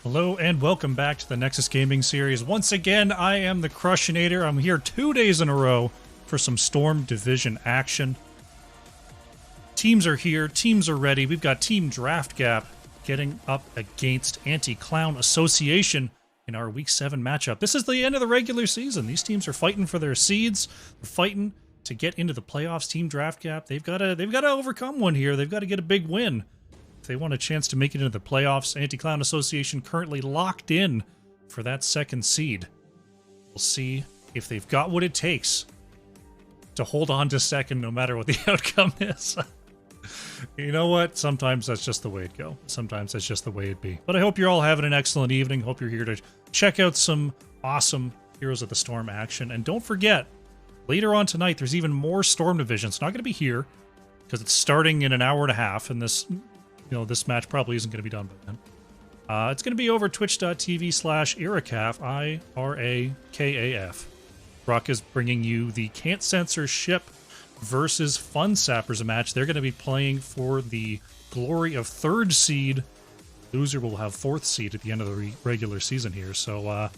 Hello and welcome back to the Nexus Gaming Series. Once again, I am the Crushinator. I'm here 2 days in a row for some Storm Division action. Teams are here, teams are ready. We've got Team Draft Gap getting up against Anti-Clown Association in our Week 7 matchup. This is the end of the regular season. These teams are fighting for their seeds. They're fighting to get into the playoffs. Team Draft Gap, they've got to overcome one here. They've got to get a big win if they want a chance to make it into the playoffs. Anti-Clown Association currently locked in for that second seed. We'll see if they've got what it takes to hold on to second no matter what the outcome is. You know what? Sometimes that's just the way it go. Sometimes that's just the way it be. But I hope you're all having an excellent evening. Hope you're here to check out some awesome Heroes of the Storm action. And don't forget, later on tonight, there's even more Storm Division. It's not going to be here because it's starting in an hour and a half, and this match probably isn't going to be done by then. It's going to be over twitch.tv/Irakaf, I-R-A-K-A-F. Brock is bringing you the Can't Censor Ship versus Fun Sappers match. They're going to be playing for the glory of 3rd seed. Loser will have 4th seed at the end of the regular season here. So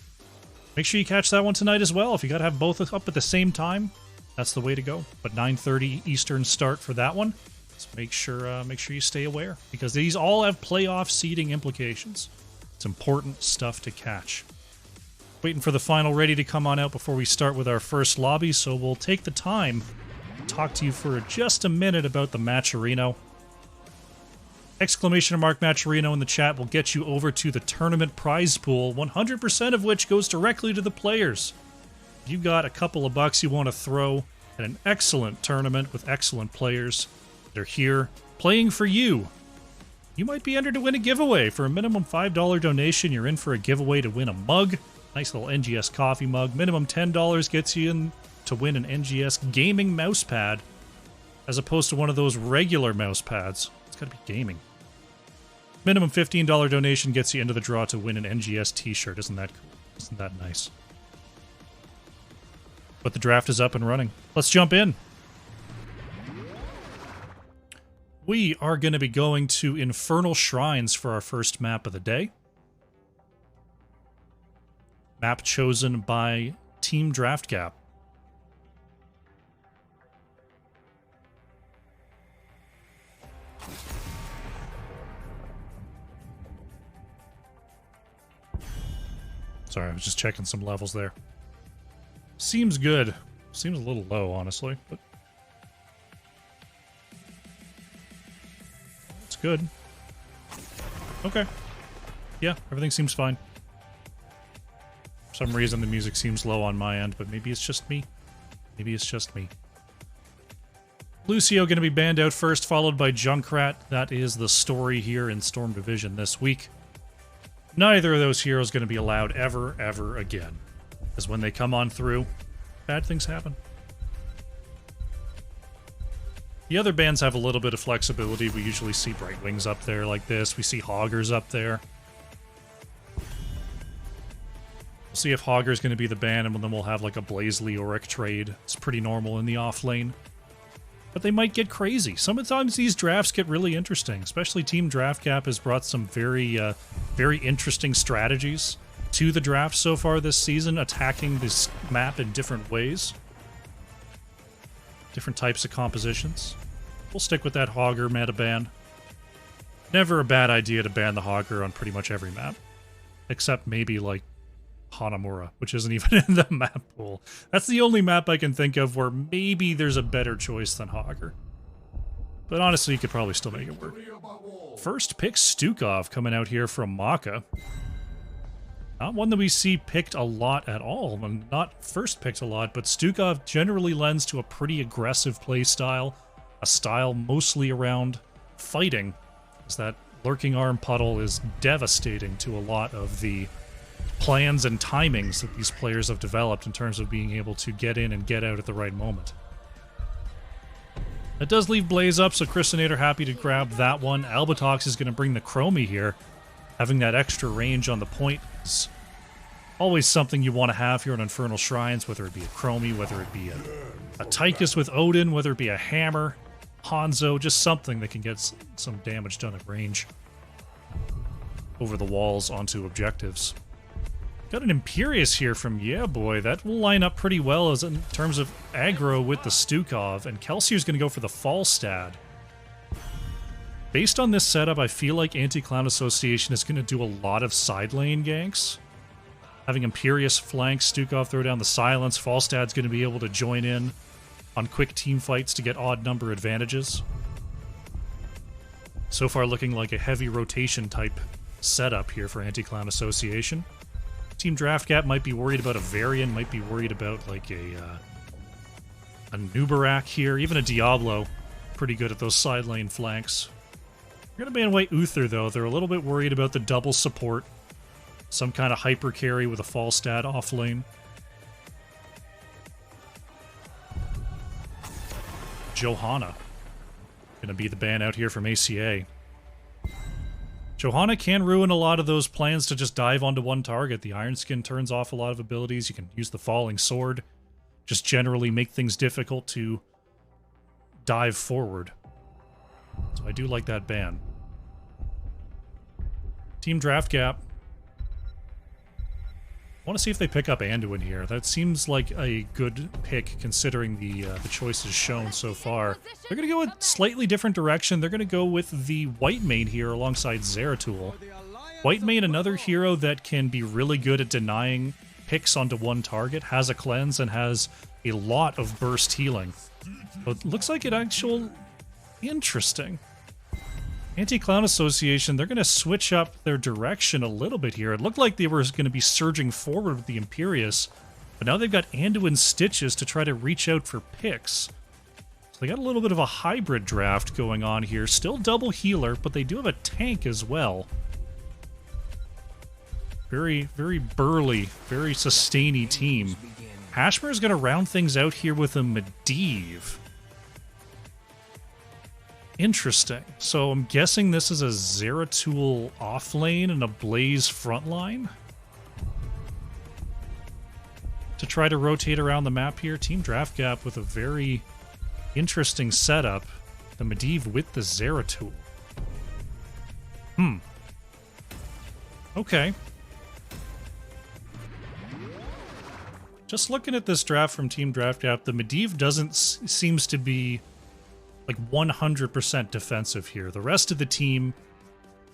make sure you catch that one tonight as well. If you got to have both up at the same time, that's the way to go. But 9:30 Eastern start for that one. So make sure you stay aware, because these all have playoff seeding implications. It's important stuff to catch. Waiting for the final ready to come on out before we start with our first lobby, so we'll take the time to talk to you for just a minute about the Matcherino. Exclamation mark Matcherino in the chat will get you over to the tournament prize pool, 100% of which goes directly to the players. If you've got a couple of bucks you want to throw at an excellent tournament with excellent players, they're here playing for you. You might be entered to win a giveaway. For a minimum $5 donation, you're in for a giveaway to win a mug. Nice little NGS coffee mug. Minimum $10 gets you in to win an NGS gaming mouse pad, as opposed to one of those regular mouse pads. It's got to be gaming. Minimum $15 donation gets you into the draw to win an NGS t-shirt. Isn't that cool? Isn't that nice? But the draft is up and running. Let's jump in. We are going to be going to Infernal Shrines for our first map of the day. Map chosen by Team Draft Gap. Sorry, I was just checking some levels there. Seems good. Seems a little low, honestly, but it's good. Okay. Yeah, everything seems fine. For some reason, the music seems low on my end, but maybe it's just me. Maybe it's just me. Lucio going to be banned out first, followed by Junkrat. That is the story here in Storm Division this week. Neither of those heroes going to be allowed ever again. Because when they come on through, bad things happen. The other bands have a little bit of flexibility. We usually see Brightwings up there like this. We see Hoggers up there. We'll see if Hogger's going to be the ban, and then we'll have like a Blaze Leoric trade. It's pretty normal in the off lane. But they might get crazy. Sometimes these drafts get really interesting, especially Team Draft Gap has brought some very interesting strategies to the draft so far this season, attacking this map in different ways. Different types of compositions. We'll stick with that Hogger meta ban. Never a bad idea to ban the Hogger on pretty much every map. Except maybe like Hanamura, which isn't even in the map pool. That's the only map I can think of where maybe there's a better choice than Hogger. But honestly, you could probably still make it work. First pick Stukov coming out here from Maka. Not one that we see picked a lot at all. And not first picked a lot, but Stukov generally lends to a pretty aggressive play style. A style mostly around fighting. As that lurking arm puddle is devastating to a lot of the plans and timings that these players have developed in terms of being able to get in and get out at the right moment. It does leave Blaze up, so Crushinator happy to grab that one. Albatox is going to bring the Chromie here. Having that extra range on the point is always something you want to have here on Infernal Shrines, whether it be a Chromie, whether it be a Tychus with Odin, whether it be a Hammer, Hanzo, just something that can get some damage done at range. over the walls onto objectives. Got an Imperious here from Yeah Boy. That will line up pretty well as in terms of aggro with the Stukov, and Kelsier's going to go for the Falstad. Based on this setup, I feel like Anti-Clown Association is going to do a lot of side lane ganks. Having Imperious flank, Stukov throw down the silence, Falstad's going to be able to join in on quick team fights to get odd number advantages. So far looking like a heavy rotation type setup here for Anti-Clown Association. Team Draft Gap might be worried about a Varian, might be worried about like a Nubarak here, even a Diablo. Pretty good at those side lane flanks. We're going to ban White Uther though. They're a little bit worried about the double support. Some kind of hyper carry with a Falstad off lane. Johanna. Gonna be the ban out here from ACA. Johanna can ruin a lot of those plans to just dive onto one target. The Iron Skin turns off a lot of abilities. You can use the Falling Sword. Just generally make things difficult to dive forward. So I do like that ban. Team Draft Gap. I want to see if they pick up Anduin here. That seems like a good pick considering the choices shown so far. They're going to go a slightly different direction. They're going to go with the Whitemane here alongside Zeratul. Whitemane, another hero that can be really good at denying picks onto one target, has a cleanse, and has a lot of burst healing. But it looks like it actual interesting. Anti-Clown Association, they're going to switch up their direction a little bit here. It looked like they were going to be surging forward with the Imperious, but now they've got Anduin Stitches to try to reach out for picks. So they got a little bit of a hybrid draft going on here. Still double healer, but they do have a tank as well. Very, very burly, very sustainy team. Hashmer is going to round things out here with a Medivh. Interesting. So I'm guessing this is a Zeratul off lane and a Blaze front line? To try to rotate around the map here. Team Draft Gap with a very interesting setup. The Medivh with the Zeratul. Okay. Just looking at this draft from Team Draft Gap, the Medivh doesn't seems to be like 100% defensive here. The rest of the team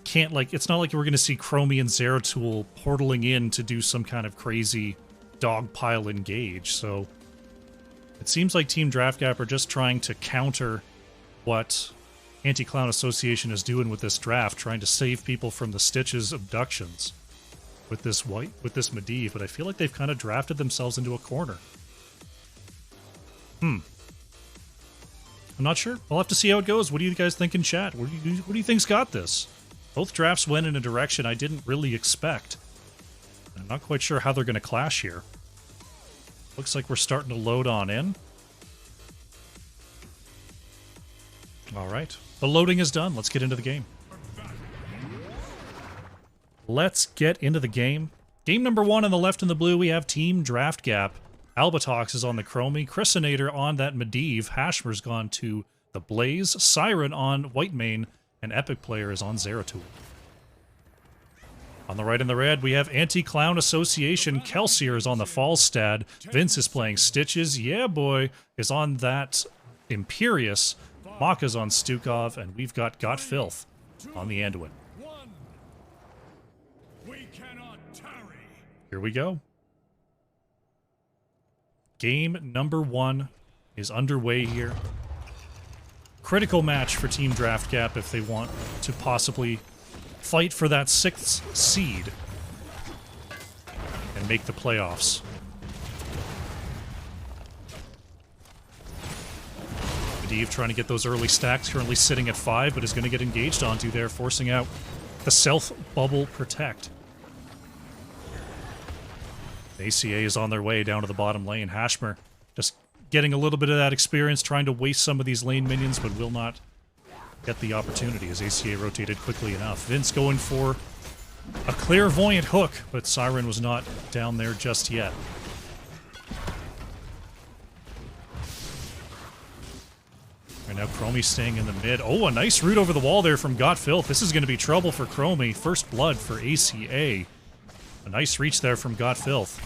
can't, like, it's not like we're going to see Chromie and Zeratul portaling in to do some kind of crazy dogpile engage. So it seems like Team Draft Gap are just trying to counter what Anti-Clown Association is doing with this draft, trying to save people from the Stitches abductions with this Medivh, but I feel like they've kind of drafted themselves into a corner. I'm not sure. We'll have to see how it goes. What do you guys think in chat? What do you think's got this? Both drafts went in a direction I didn't really expect. I'm not quite sure how they're going to clash here. Looks like we're starting to load on in. All right. The loading is done. Let's get into the game. Let's get into the game. Game number 1 on the left in the blue, we have Team Draft Gap. Albatox is on the Chromie, Chrysinator on that Medivh, Hashmer's gone to the Blaze, Siren on Whitemane, and Epic Player is on Zeratul. On the right in the red, we have Anti-Clown Association, Kelsier is on the Falstad, Vince is playing Stitches, Yeah Boy is on that Imperious, Maka's on Stukov, and we've got Filth on the Anduin. Here we go. Game number 1 is underway here. Critical match for Team Draft Gap if they want to possibly fight for that 6th seed and make the playoffs. Medivh trying to get those early stacks, currently sitting at 5, but is going to get engaged onto there, forcing out the self-bubble protect. ACA is on their way down to the bottom lane. Hashmer just getting a little bit of that experience, trying to waste some of these lane minions, but will not get the opportunity as ACA rotated quickly enough. Vince going for a clairvoyant hook, but Siren was not down there just yet. Right Now Chromie staying in the mid. Oh, a nice root over the wall there from Got Filth. This is going to be trouble for Chromie. First blood for ACA. A nice reach there from Got Filth.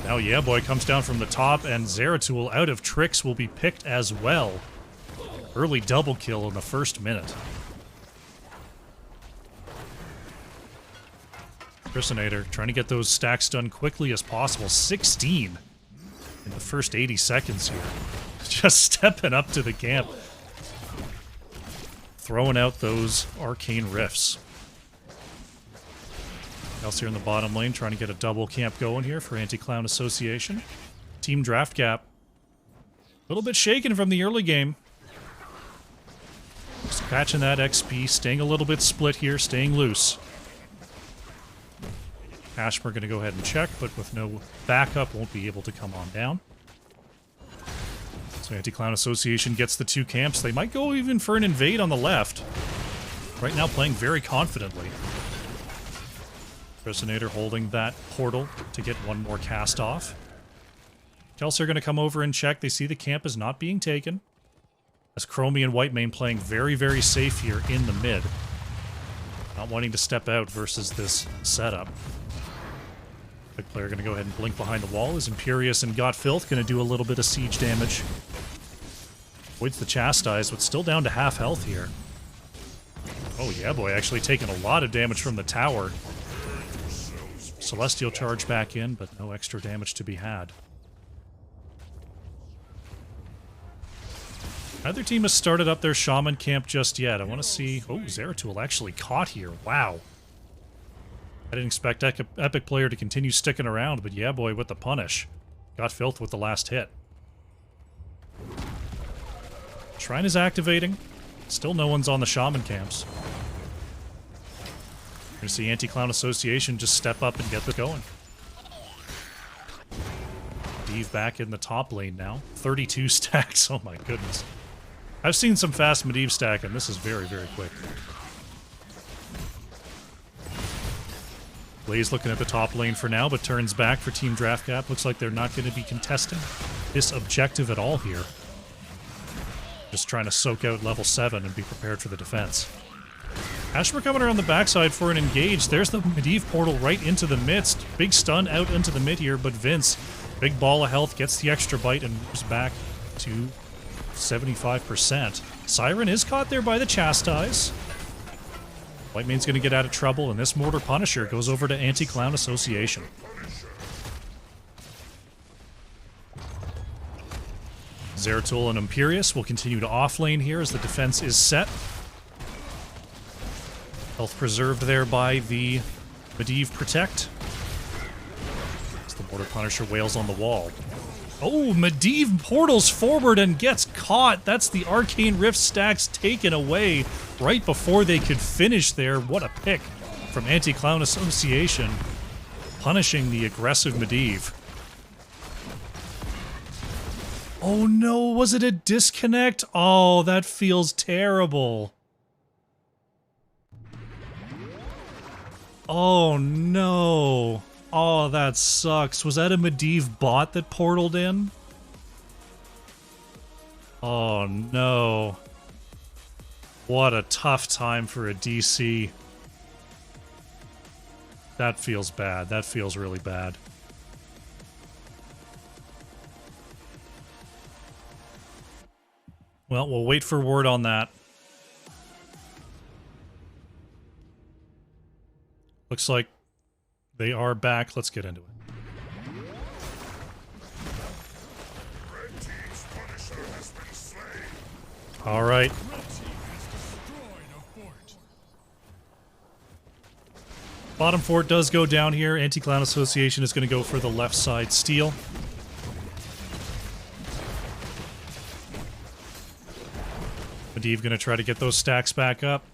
Now Yeah Boy comes down from the top, and Zeratul out of tricks will be picked as well. Early double kill in the first minute. Chrisinator trying to get those stacks done quickly as possible. 16 in the first 80 seconds here. Just stepping up to the camp. Throwing out those arcane rifts. Else here in the bottom lane trying to get a double camp going here for Anti-Clown Association. Team draft gap. A little bit shaken from the early game. Just catching that XP, staying a little bit split here, staying loose. Ashmore going to go ahead and check, but with no backup, won't be able to come on down. So Anti-Clown Association gets the two camps. They might go even for an invade on the left. Right now playing very confidently. Chrisinator holding that portal to get one more cast off. Chelsea are going to come over and check. They see the camp is not being taken. As Chromie and Whitemane playing very, very safe here in the mid. Not wanting to step out versus this setup. Big player going to go ahead and blink behind the wall. Is Imperious and Got Filth going to do a little bit of siege damage. Avoids the Chastise, but still down to half health here. Oh Yeah Boy actually taking a lot of damage from the tower. Celestial charge back in, but no extra damage to be had. Neither team has started up their Shaman camp just yet. I want to see... Oh, Zeratul actually caught here. Wow. I didn't expect Epic Player to continue sticking around, but Yeah Boy with the punish. Got Filth with the last hit. Shrine is activating. Still no one's on the Shaman camps. We're going to see Anti-Clown Association just step up and get this going. Medivh back in the top lane now. 32 stacks. Oh my goodness. I've seen some fast Medivh stack, and this is very, very quick. Blaze looking at the top lane for now, but turns back for Team Draft Gap. Looks like they're not going to be contesting this objective at all here. Just trying to soak out level 7 and be prepared for the defense. Ashmore coming around the backside for an engage. There's the Medivh portal right into the midst. Big stun out into the mid here, but Vince, big ball of health, gets the extra bite and moves back to 75%. Siren is caught there by the Chastise. Whitemane's going to get out of trouble, and this Mortar Punisher goes over to Anti-Clown Association. Zeratul and Imperious will continue to offlane here as the defense is set. Health preserved there by the Medivh Protect. As the Mortar Punisher wails on the wall. Oh, Medivh portals forward and gets caught. That's the Arcane Rift stacks taken away right before they could finish there. What a pick from Anti-Clown Association. Punishing the aggressive Medivh. Oh no, was it a disconnect? Oh, that feels terrible. Oh no. Oh, that sucks. Was that a Medivh bot that portaled in? Oh no. What a tough time for a DC. That feels bad. That feels really bad. Well, we'll wait for word on that. Looks like they are back. Let's get into it. All right. Bottom fort does go down here. Anti-Clown Association is going to go for the left side steal. Medivh going to try to get those stacks back up.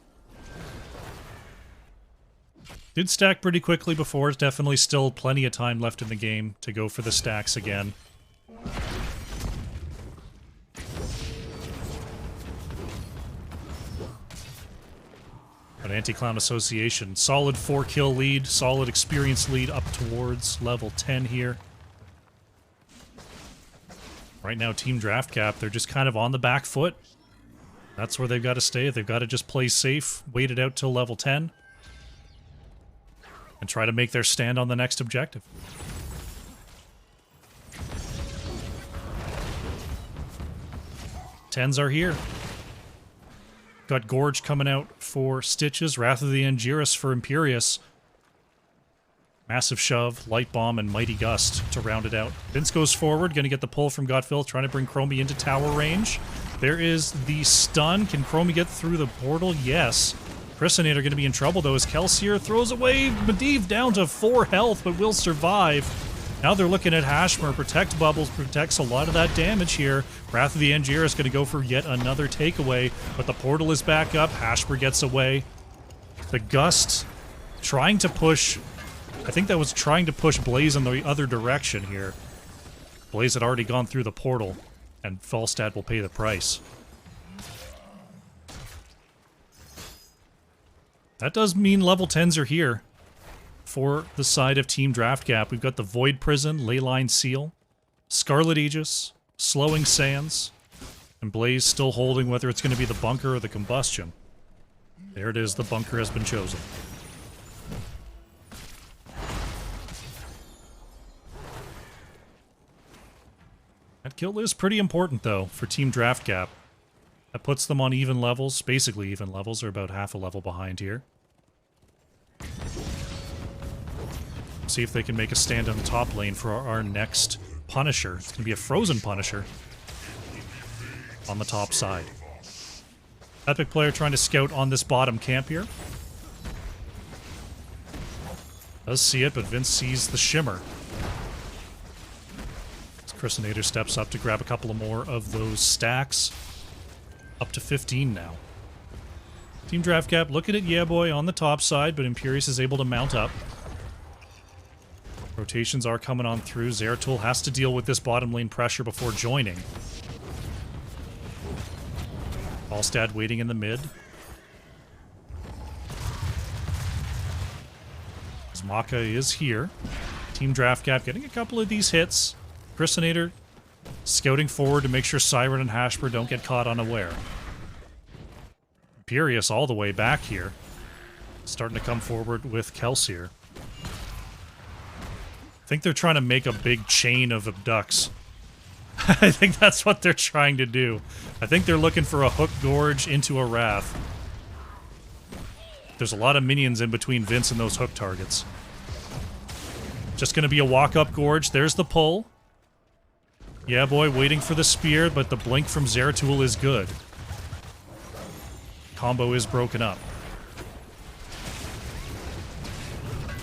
Did stack pretty quickly before. Definitely still plenty of time left in the game to go for the stacks again. But Anti-Clown Association, solid 4-kill lead, solid experience lead up towards level 10 here. Right now, Team Draft Cap, they're just kind of on the back foot. That's where they've got to stay. They've got to just play safe, wait it out till level 10, and try to make their stand on the next objective. Tens are here. Got Gorge coming out for Stitches, Wrath of the Angiris for Imperius. Massive Shove, Light Bomb, and Mighty Gust to round it out. Vince goes forward, going to get the pull from Godfil, trying to bring Chromie into tower range. There is the stun. Can Chromie get through the portal? Yes. Chrysonate are going to be in trouble, though, as Kelsier throws away Medivh down to 4 health, but will survive. Now they're looking at Hashmer. Protect Bubbles protects a lot of that damage here. Wrath of the Angier is going to go for yet another takeaway, but the portal is back up. Hashmer gets away. The Gust trying to push... I think that was trying to push Blaze in the other direction here. Blaze had already gone through the portal, and Falstad will pay the price. That does mean level 10s are here. For the side of Team Draft Gap, we've got the Void Prison, Leyline Seal, Scarlet Aegis, Slowing Sands, and Blaze still holding whether it's going to be the Bunker or the Combustion. There it is, the Bunker has been chosen. That kill is pretty important, though, for Team Draft Gap. That puts them on even levels, basically even levels, they're about half a level behind here. See if they can make a stand on the top lane for our next Punisher. It's going to be a Frozen Punisher on the top side. Epic player trying to scout on this bottom camp here. Does see it, but Vince sees the shimmer. Chrysinator steps up to grab a couple of more of those stacks. Up to 15 now. Team Draft Gap looking at Yeah Boy on the top side, but Imperius is able to mount up. Rotations are coming on through. Zeratul has to deal with this bottom lane pressure before joining. Falstad waiting in the mid. Maka is here. Team Draft Gap getting a couple of these hits. Chrysinator scouting forward to make sure Siren and Hashper don't get caught unaware. Imperius all the way back here. Starting to come forward with Kelsier. I think they're trying to make a big chain of abducts. I think that's what they're trying to do. I think they're looking for a Hook Gorge into a Wrath. There's a lot of minions in between Vince and those hook targets. Just going to be a walk-up Gorge. There's the pull. Yeah, boy, waiting for the spear, but the blink from Zeratul is good. Combo is broken up.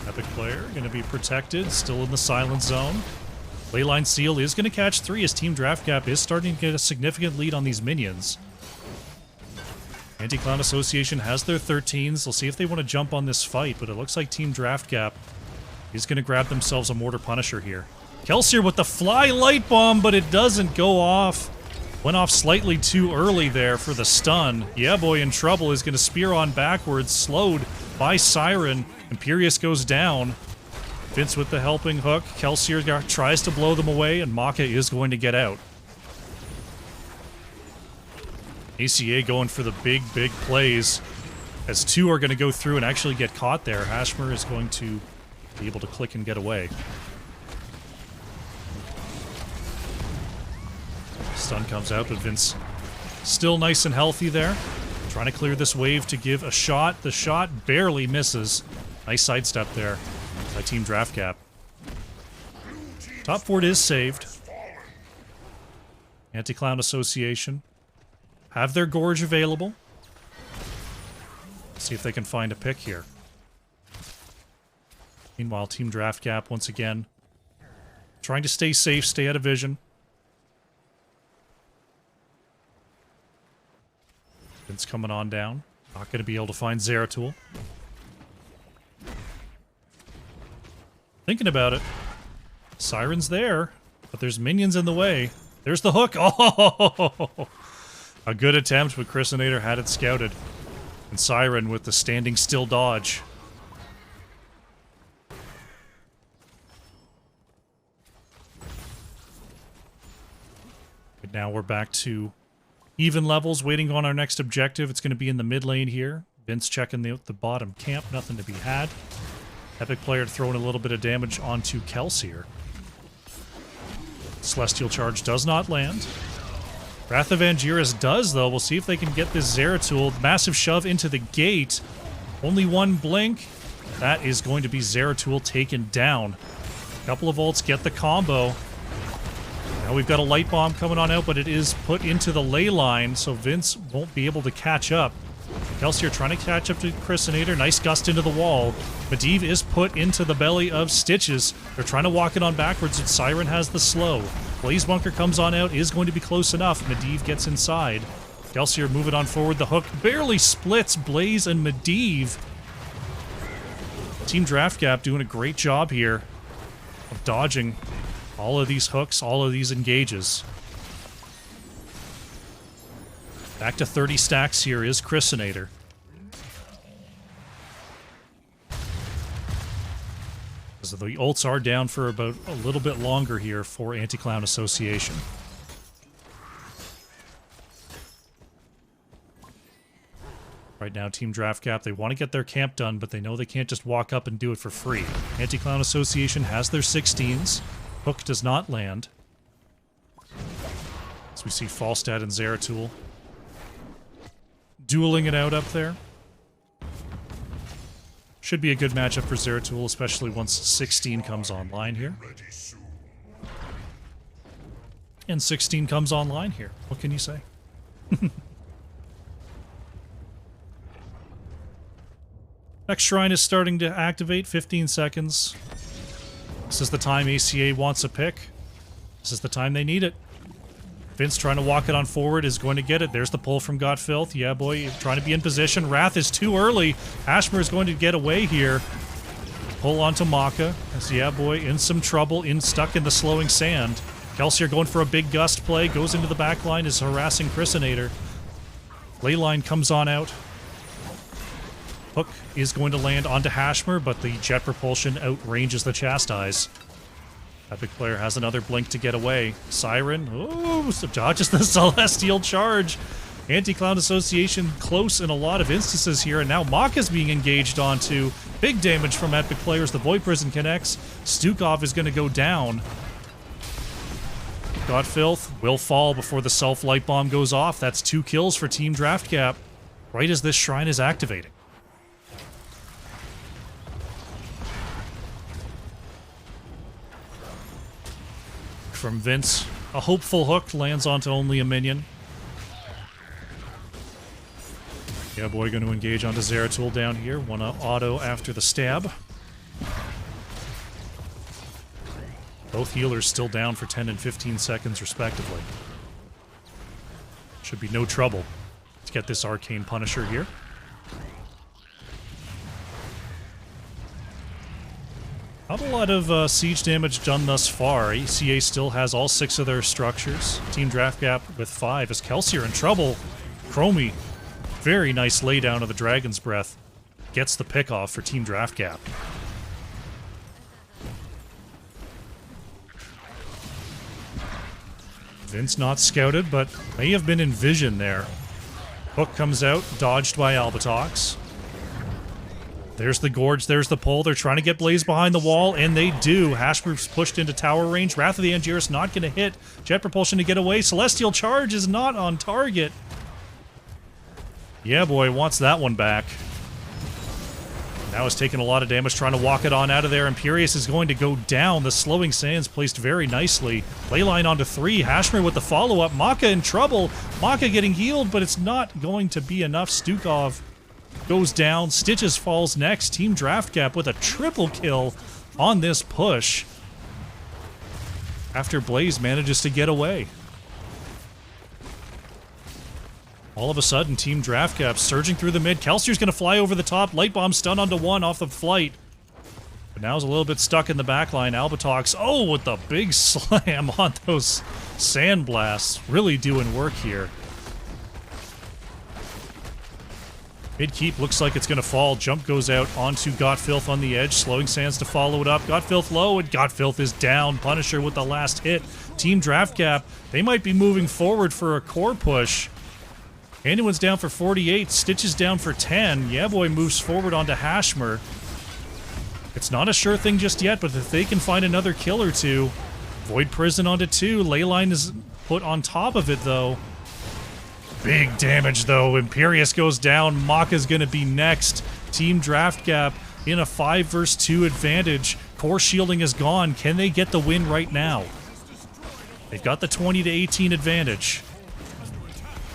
Epic player going to be protected, still in the silent zone. Leyline Seal is going to catch 3 as Team Draft Gap is starting to get a significant lead on these minions. Anti-Clown Association has their 13s. We'll see if they want to jump on this fight, but it looks like Team Draft Gap is going to grab themselves a Mortar Punisher here. Kelsier with the Fly Light Bomb, but it doesn't go off. Went off slightly too early there for the stun. Yeah, boy, in trouble is going to spear on backwards, slowed by Siren. Imperius goes down. Vince with the helping hook. Kelsier tries to blow them away, and Maka is going to get out. ACA going for the big, big plays, as 2 are going to go through and actually get caught there. Hashmer is going to be able to click and get away. Stun comes out, but Vince still nice and healthy there. Trying to clear this wave to give a shot. The shot barely misses. Nice sidestep there by Team Draft Gap. Top fort is saved. Anti-Clown Association have their Gorge available. See if they can find a pick here. Meanwhile, Team Draft Gap once again trying to stay safe, stay out of vision. Vince coming on down. Not going to be able to find Zeratul. Thinking about it. Siren's there, but there's minions in the way. There's the hook. Oh! A good attempt, but Chrysinator had it scouted. And Siren with the standing still dodge. But now we're back to Even levels, waiting on our next objective. It's going to be in the mid lane here. Vince checking the bottom camp, nothing to be had. Epic player throwing a little bit of damage onto Kelsier. Celestial Charge does not land. Wrath of Angiras does, though. We'll see if they can get this Zeratul. Massive shove into the gate. Only one blink. That is going to be Zeratul taken down. Couple of ults get the combo. Now we've got a light bomb coming on out, but it is put into the ley line, so Vince won't be able to catch up. Kelsier trying to catch up to Chrisinator. Nice gust into the wall. Medivh is put into the belly of Stitches. They're trying to walk it on backwards, but Siren has the slow. Blaze Bunker comes on out, is going to be close enough. Medivh gets inside. Kelsier moving on forward. The hook barely splits Blaze and Medivh. Team Draft Gap doing a great job here of dodging all of these hooks, all of these engages. Back to 30 stacks here is Chrisinator. So the ults are down for about a little bit longer here for Anti-Clown Association. Right now, Team Draft Gap, they want to get their camp done, but they know they can't just walk up and do it for free. Anti-Clown Association has their 16s. Hook does not land. As we see Falstad and Zeratul dueling it out up there. Should be a good matchup for Zeratul, especially once 16 comes online here. And 16 comes online here. What can you say? Next shrine is starting to activate. 15 seconds. This is the time ACA wants a pick. This is the time they need it. Vince trying to walk it on forward is going to get it. There's the pull from Godfilth. Yeah, boy, trying to be in position. Wrath is too early. Ashmer is going to get away here. Pull onto Maka. As yeah, boy, in some trouble, stuck in the slowing sand. Kelsier going for a big gust play. Goes into the back line, is harassing Chrisinator. Leyline comes on out. Hook is going to land onto Hashmer, but the jet propulsion outranges the Chastise. Epic player has another blink to get away. Siren, oh, dodges the Celestial Charge. Anti-Clown Association close in a lot of instances here, and now Maka's being engaged onto. Big damage from Epic players. The Void Prison connects. Stukov is going to go down. Godfilth will fall before the self-light bomb goes off. That's 2 kills for Team Draft Gap, right as this shrine is activating. From Vince, a hopeful hook lands onto only a minion. Yeah, boy, going to engage onto Zeratul down here. One auto after the stab. Both healers still down for 10 and 15 seconds, respectively. Should be no trouble to get this Arcane Punisher here. Not a lot of siege damage done thus far. ACA still has all 6 of their structures. Team Draft Gap with 5 as Kelsier in trouble. Chromie, very nice laydown of the Dragon's Breath. Gets the pick off for Team Draft Gap. Vince not scouted, but may have been in vision there. Hook comes out, dodged by Albatox. There's the Gorge, there's the pull. They're trying to get Blaze behind the wall, and they do. Hashmer's pushed into tower range. Wrath of the Angiras not going to hit. Jet Propulsion to get away. Celestial Charge is not on target. Yeah, boy, wants that one back. Now he's taking a lot of damage trying to walk it on out of there. Imperius is going to go down. The slowing sands placed very nicely. Leyline onto 3. Hashmer with the follow-up. Maka in trouble. Maka getting healed, but it's not going to be enough. Stukov goes down. Stitches falls next. Team Draft Gap with a triple kill on this push after Blaze manages to get away. All of a sudden, Team Draft Gap surging through the mid. Kelsier's going to fly over the top. Light Bomb stun onto 1 off the flight. But now he's a little bit stuck in the backline. Albatox, oh, with the big slam on those sand blasts. Really doing work here. Mid keep looks like it's going to fall. Jump goes out onto Godfilth on the edge. Slowing Sands to follow it up. Godfilth low, and Godfilth is down. Punisher with the last hit. Team Draft Gap, they might be moving forward for a core push. Anyone's down for 48. Stitch is down for 10. Yeah Boy moves forward onto Hashmer. It's not a sure thing just yet, but if they can find another kill or two. Void Prison onto 2. Leyline is put on top of it, though. Big damage, though. Imperius goes down. Maka's going to be next. Team Draft Gap in a 5 versus 2 advantage. Core shielding is gone. Can they get the win right now? They've got the 20 to 18 advantage.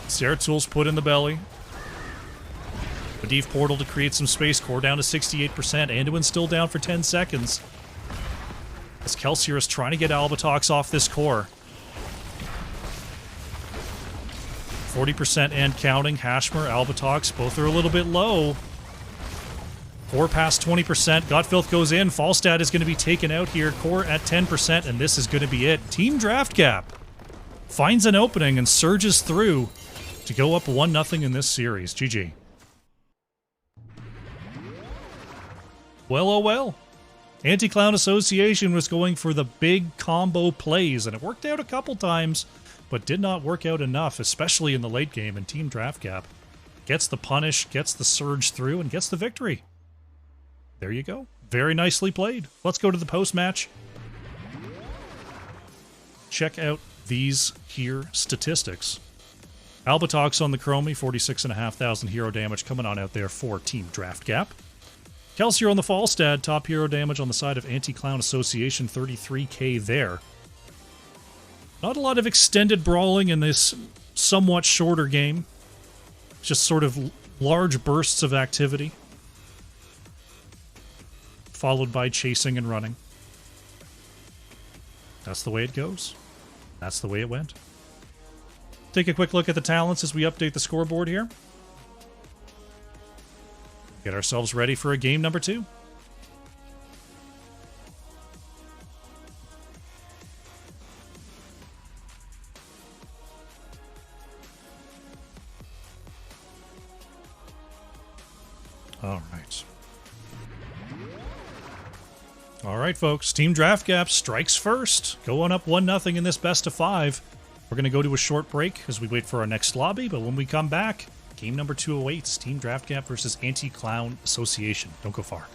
Zeratul put in the belly. Medivh Portal to create some space. Core down to 68%. Anduin's still down for 10 seconds. As Kelsier is trying to get Albatox off this core. 40% and counting. Hashmer, Albatox, both are a little bit low. Core past 20%. Godfilth goes in. Falstad is going to be taken out here. Core at 10%, and this is going to be it. Team Draft Gap finds an opening and surges through to go up 1-0 in this series. GG. Well, oh well. Anti-Clown Association was going for the big combo plays, and it worked out a couple times, but did not work out enough, especially in the late game, and Team Draft Gap gets the punish, gets the surge through, and gets the victory. There you go. Very nicely played. Let's go to the post-match. Check out these here statistics. Albatox on the Chromie, 46,500 hero damage coming on out there for Team Draft Gap. Kelsier on the Falstad, top hero damage on the side of Anti-Clown Association, 33k there. Not a lot of extended brawling in this somewhat shorter game. Just sort of large bursts of activity. Followed by chasing and running. That's the way it goes. That's the way it went. Take a quick look at the talents as we update the scoreboard here. Get ourselves ready for a game number 2. All right. All right, folks. Team Draft Gap strikes first. Going up 1-0 in this best of 5. We're going to go to a short break as we wait for our next lobby, but when we come back, game number 2 awaits. Team Draft Gap versus Anti-Clown Association. Don't go far.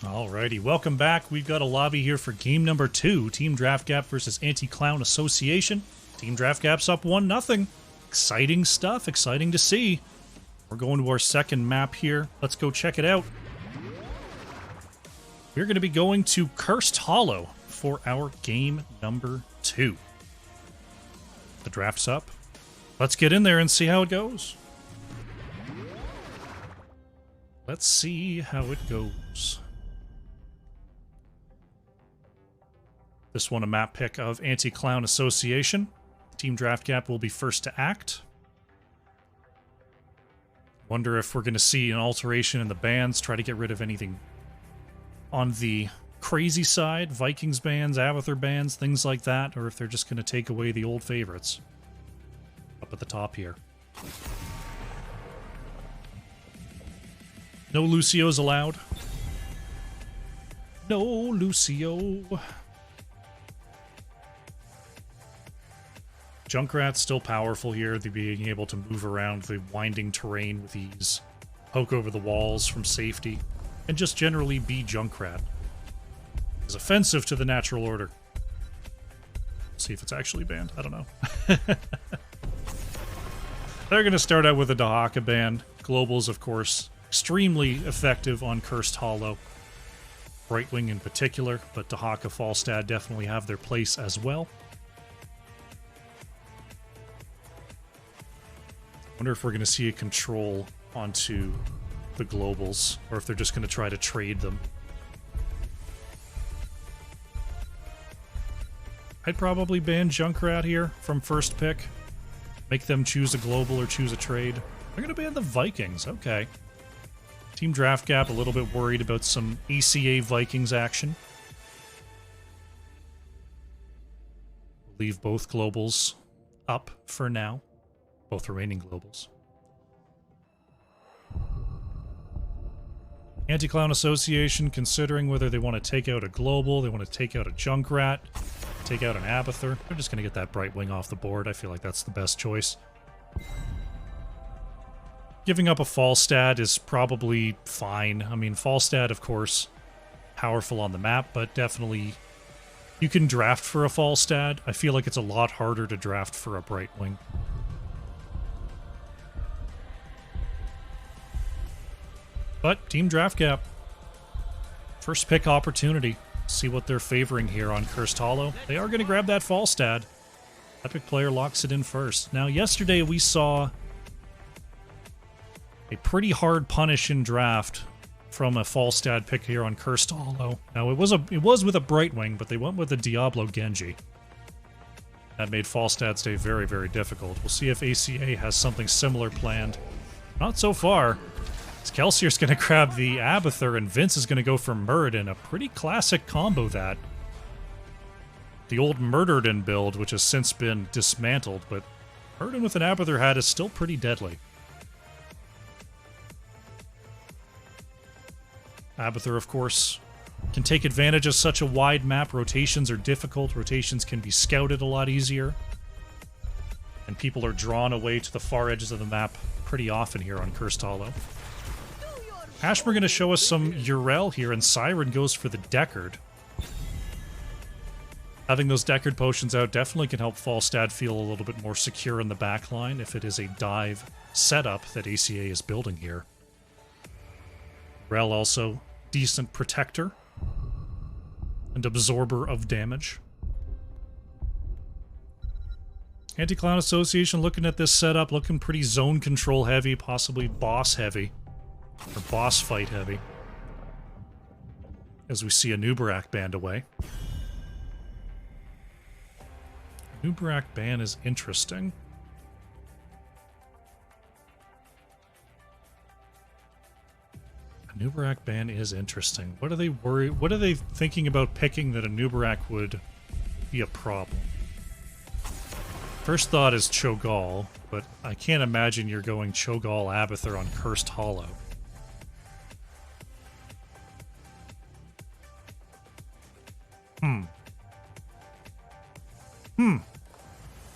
Alrighty, welcome back. We've got a lobby here for game number 2. Team Draft Gap versus Anti-Clown Association. Team Draft Gap's up 1-0. Exciting stuff, exciting to see. We're going to our second map here. Let's go check it out. We're going to be going to Cursed Hollow for our game number 2. The draft's up. Let's get in there and see how it goes. Let's see how it goes. This one a map pick of Anti-Clown Association. Team Draft Gap will be first to act. Wonder if we're going to see an alteration in the bands, try to get rid of anything on the crazy side, Vikings bands, Avather bands, things like that, or if they're just going to take away the old favorites. Up at the top here. No Lucios allowed. No Lucio. Junkrat's still powerful here, the being able to move around the winding terrain with ease, poke over the walls from safety, and just generally be Junkrat. Is offensive to the natural order. See if it's actually banned. I don't know. They're going to start out with a Dahaka ban. Globals, of course, extremely effective on Cursed Hollow. Brightwing in particular, but Dahaka Falstad definitely have their place as well. Wonder if we're going to see a control onto the globals, or if they're just going to try to trade them. I'd probably ban Junkrat here from first pick. Make them choose a global or choose a trade. They're going to ban the Vikings, okay. Team Draft Gap a little bit worried about some ACA Vikings action. Leave both globals up for now. Both remaining globals. Anti-Clown Association considering whether they want to take out a global, they want to take out a Junkrat, take out an Abathur. They're just going to get that Brightwing off the board. I feel like that's the best choice. Giving up a Falstad is probably fine. I mean, Falstad, of course, powerful on the map, but definitely you can draft for a Falstad. I feel like it's a lot harder to draft for a Brightwing. But Team Draft Gap, first pick opportunity. See what they're favoring here on Cursed Hollow. They are going to grab that Falstad. Epic player locks it in first. Now, yesterday we saw a pretty hard punish in draft from a Falstad pick here on Cursed Hollow. Now, it was with a Brightwing, but they went with a Diablo Genji. That made Falstad's day very, very difficult. We'll see if ACA has something similar planned. Not so far. Kelsier's going to grab the Abathur, and Vince is going to go for Muradin. A pretty classic combo, that. The old Murderden build, which has since been dismantled, but Muradin with an Abathur hat is still pretty deadly. Abathur, of course, can take advantage of such a wide map. Rotations are difficult. Rotations can be scouted a lot easier. And people are drawn away to the far edges of the map pretty often here on Cursed Hollow. Ashmer going to show us some Urel here, and Siren goes for the Deckard. Having those Deckard potions out definitely can help Falstad feel a little bit more secure in the backline if it is a dive setup that ACA is building here. Urel also decent protector and absorber of damage. Anti-Clown Association looking at this setup, looking pretty zone control heavy, possibly boss heavy. Or boss fight heavy. As we see a Nubarak banned away. Nubarak ban is interesting. A Nubarak ban is interesting. What are they thinking about picking that a Nubarak would be a problem? First thought is Cho'Gall, but I can't imagine you're going Cho'Gall Abathur on Cursed Hollow.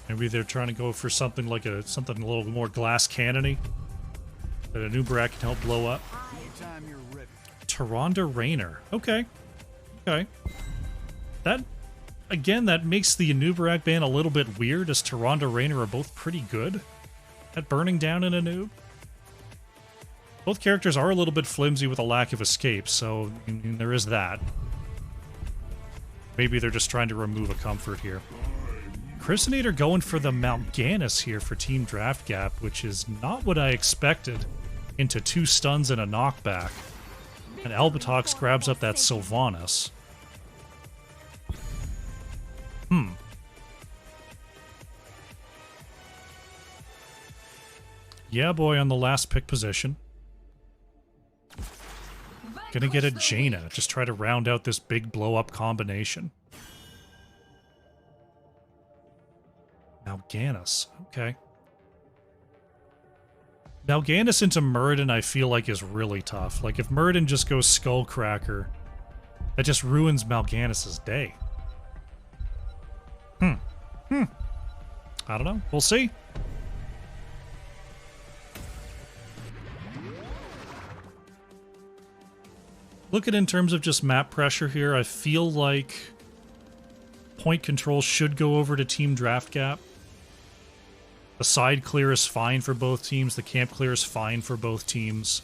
Maybe they're trying to go for something like something a little more glass cannony that a Nubarak can help blow up. Tyrande Raynor. Okay. Okay. That, again, that makes the Nubarak ban a little bit weird, as Tyrande Raynor are both pretty good at burning down in a noob. Both characters are a little bit flimsy with a lack of escape, so I mean, there is that. Maybe they're just trying to remove a comfort here. Christinator going for the Mal'Ganis here for Team Draft Gap, which is not what I expected, into 2 stuns and a knockback. And Albatox grabs up that Sylvanas. Yeah, boy, on the last pick position. Gonna get a Jaina, just try to round out this big blow-up combination. Mal'Ganis, okay. Mal'Ganis into Muradin I feel like is really tough. Like, if Muradin just goes Skullcracker, that just ruins Mal'Ganis' day. I don't know. We'll see. Look at in terms of just map pressure here, I feel like point control should go over to Team Draft Gap. The side clear is fine for both teams. The camp clear is fine for both teams.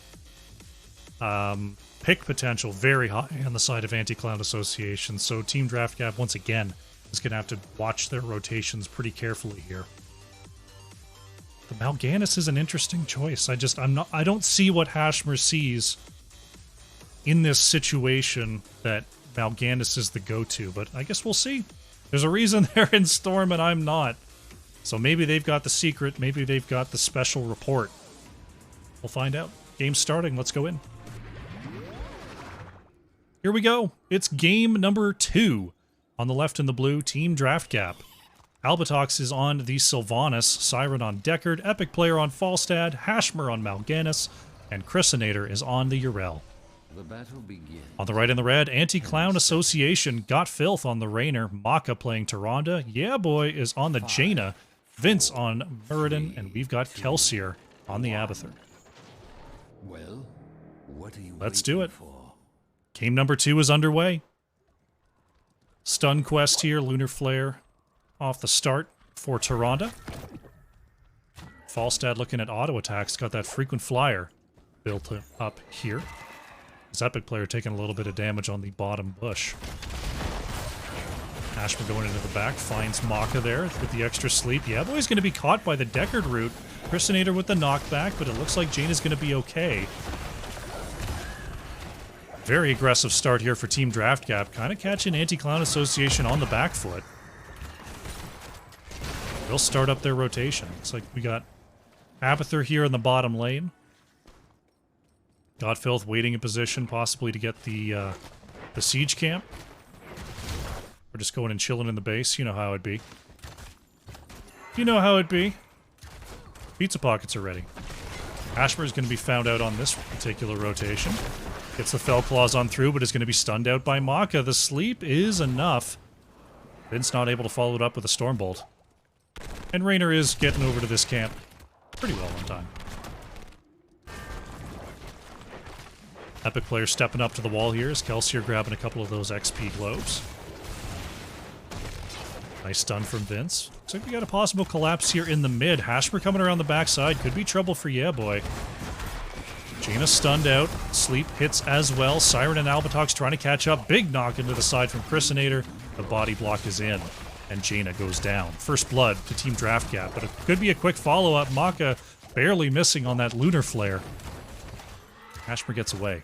Pick potential very high on the side of Anti-Cloud Association, so Team Draft Gap, once again, is going to have to watch their rotations pretty carefully here. The Mal'Ganis is an interesting choice. I don't see what Hashmer sees in this situation that Mal'Ganis is the go-to, but I guess we'll see. There's a reason they're in Storm and I'm not. So maybe they've got the secret, maybe they've got the special report. We'll find out. Game's starting, let's go in. Here we go. It's game number 2. On the left in the blue, Team Draft Gap. Albatox is on the Sylvanas, Siren on Deckard, Epic Player on Falstad, Hashmer on Mal'Ganis, and Chrysinator is on the Yrel. The battle begins. On the right in the red, Anti-Clown Association, Got Filth on the Rainer, Maka playing Tyrande, Yeah Boy is on the Jaina, Vince on Muradin, and we've got Kelsier on the Abathur. Well, what are you Let's do it. for? Game number 2 is underway. Stun quest here, Lunar Flare off the start for Tyrande. Falstad looking at auto attacks, got that frequent flyer built up here. His Epic Player taking a little bit of damage on the bottom bush. Ashman going into the back, finds Maka there with the extra sleep. Yeah, boy's going to be caught by the Deckard route. Chrysinator with the knockback, but it looks like Jaina's going to be okay. Very aggressive start here for Team Draft Gap, kind of catching Anti-Clown Association on the back foot. They'll start up their rotation. Looks like we got Abathur here in the bottom lane. Godfilth waiting in position, possibly to get the siege camp. Or just going and chilling in the base. You know how it'd be. You know how it'd be. Pizza pockets are ready. Ashmer is going to be found out on this particular rotation. Gets the Fell Claws on through, but is going to be stunned out by Maka. The sleep is enough. Vince not able to follow it up with a Stormbolt. And Raynor is getting over to this camp pretty well on time. Epic Player stepping up to the wall here as Kelsier grabbing a couple of those XP globes. Nice stun from Vince. Looks like we got a possible collapse here in the mid. Hashmer coming around the backside. Could be trouble for Yeah Boy. Jaina stunned out. Sleep hits as well. Siren and Albatox trying to catch up. Big knock into the side from Chrysinator. The body block is in. And Jaina goes down. First blood to Team Draft Gap, but it could be a quick follow-up. Maka barely missing on that Lunar Flare. Hashmer gets away.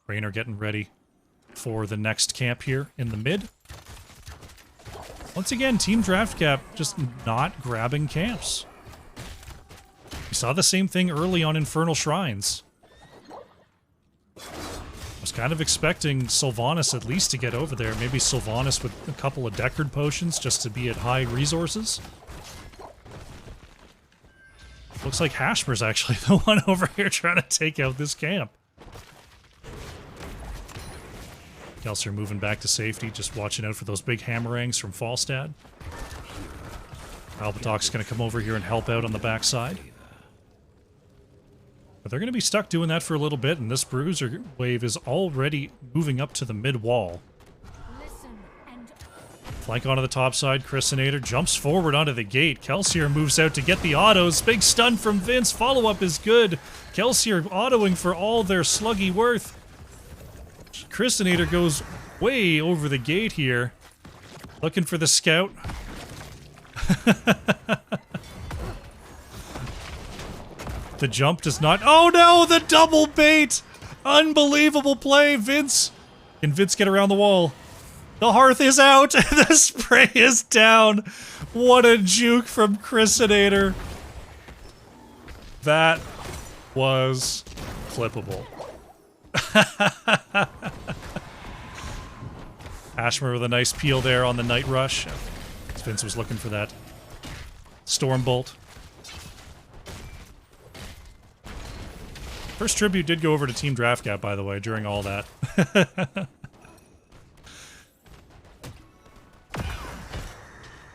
Raynor getting ready for the next camp here in the mid. Once again, Team Draft Gap just not grabbing camps. We saw the same thing early on Infernal Shrines. I was kind of expecting Sylvanas at least to get over there. Maybe Sylvanas with a couple of Deckard potions just to be at high resources. Looks like Hashmer's actually the one over here trying to take out this camp. Kelsier moving back to safety, just watching out for those big hammerangs from Falstad. Albatox going to come over here and help out on the backside. But they're going to be stuck doing that for a little bit, and this Bruiser wave is already moving up to the mid-wall. Flank onto the top side, Chrysinator jumps forward onto the gate. Kelsier moves out to get the autos. Big stun from Vince. Follow-up is good. Kelsier autoing for all their sluggy worth. Chrysinator goes way over the gate here. Looking for the scout. The jump does not... Oh no! The double bait! Unbelievable play, Vince! Can Vince get around the wall? The hearth is out! The spray is down! What a juke from Chrysinator. That was clippable. Ashmer with a nice peel there on the Night Rush. Vince was looking for that Stormbolt. First tribute did go over to Team Draft Gap, by the way, during all that.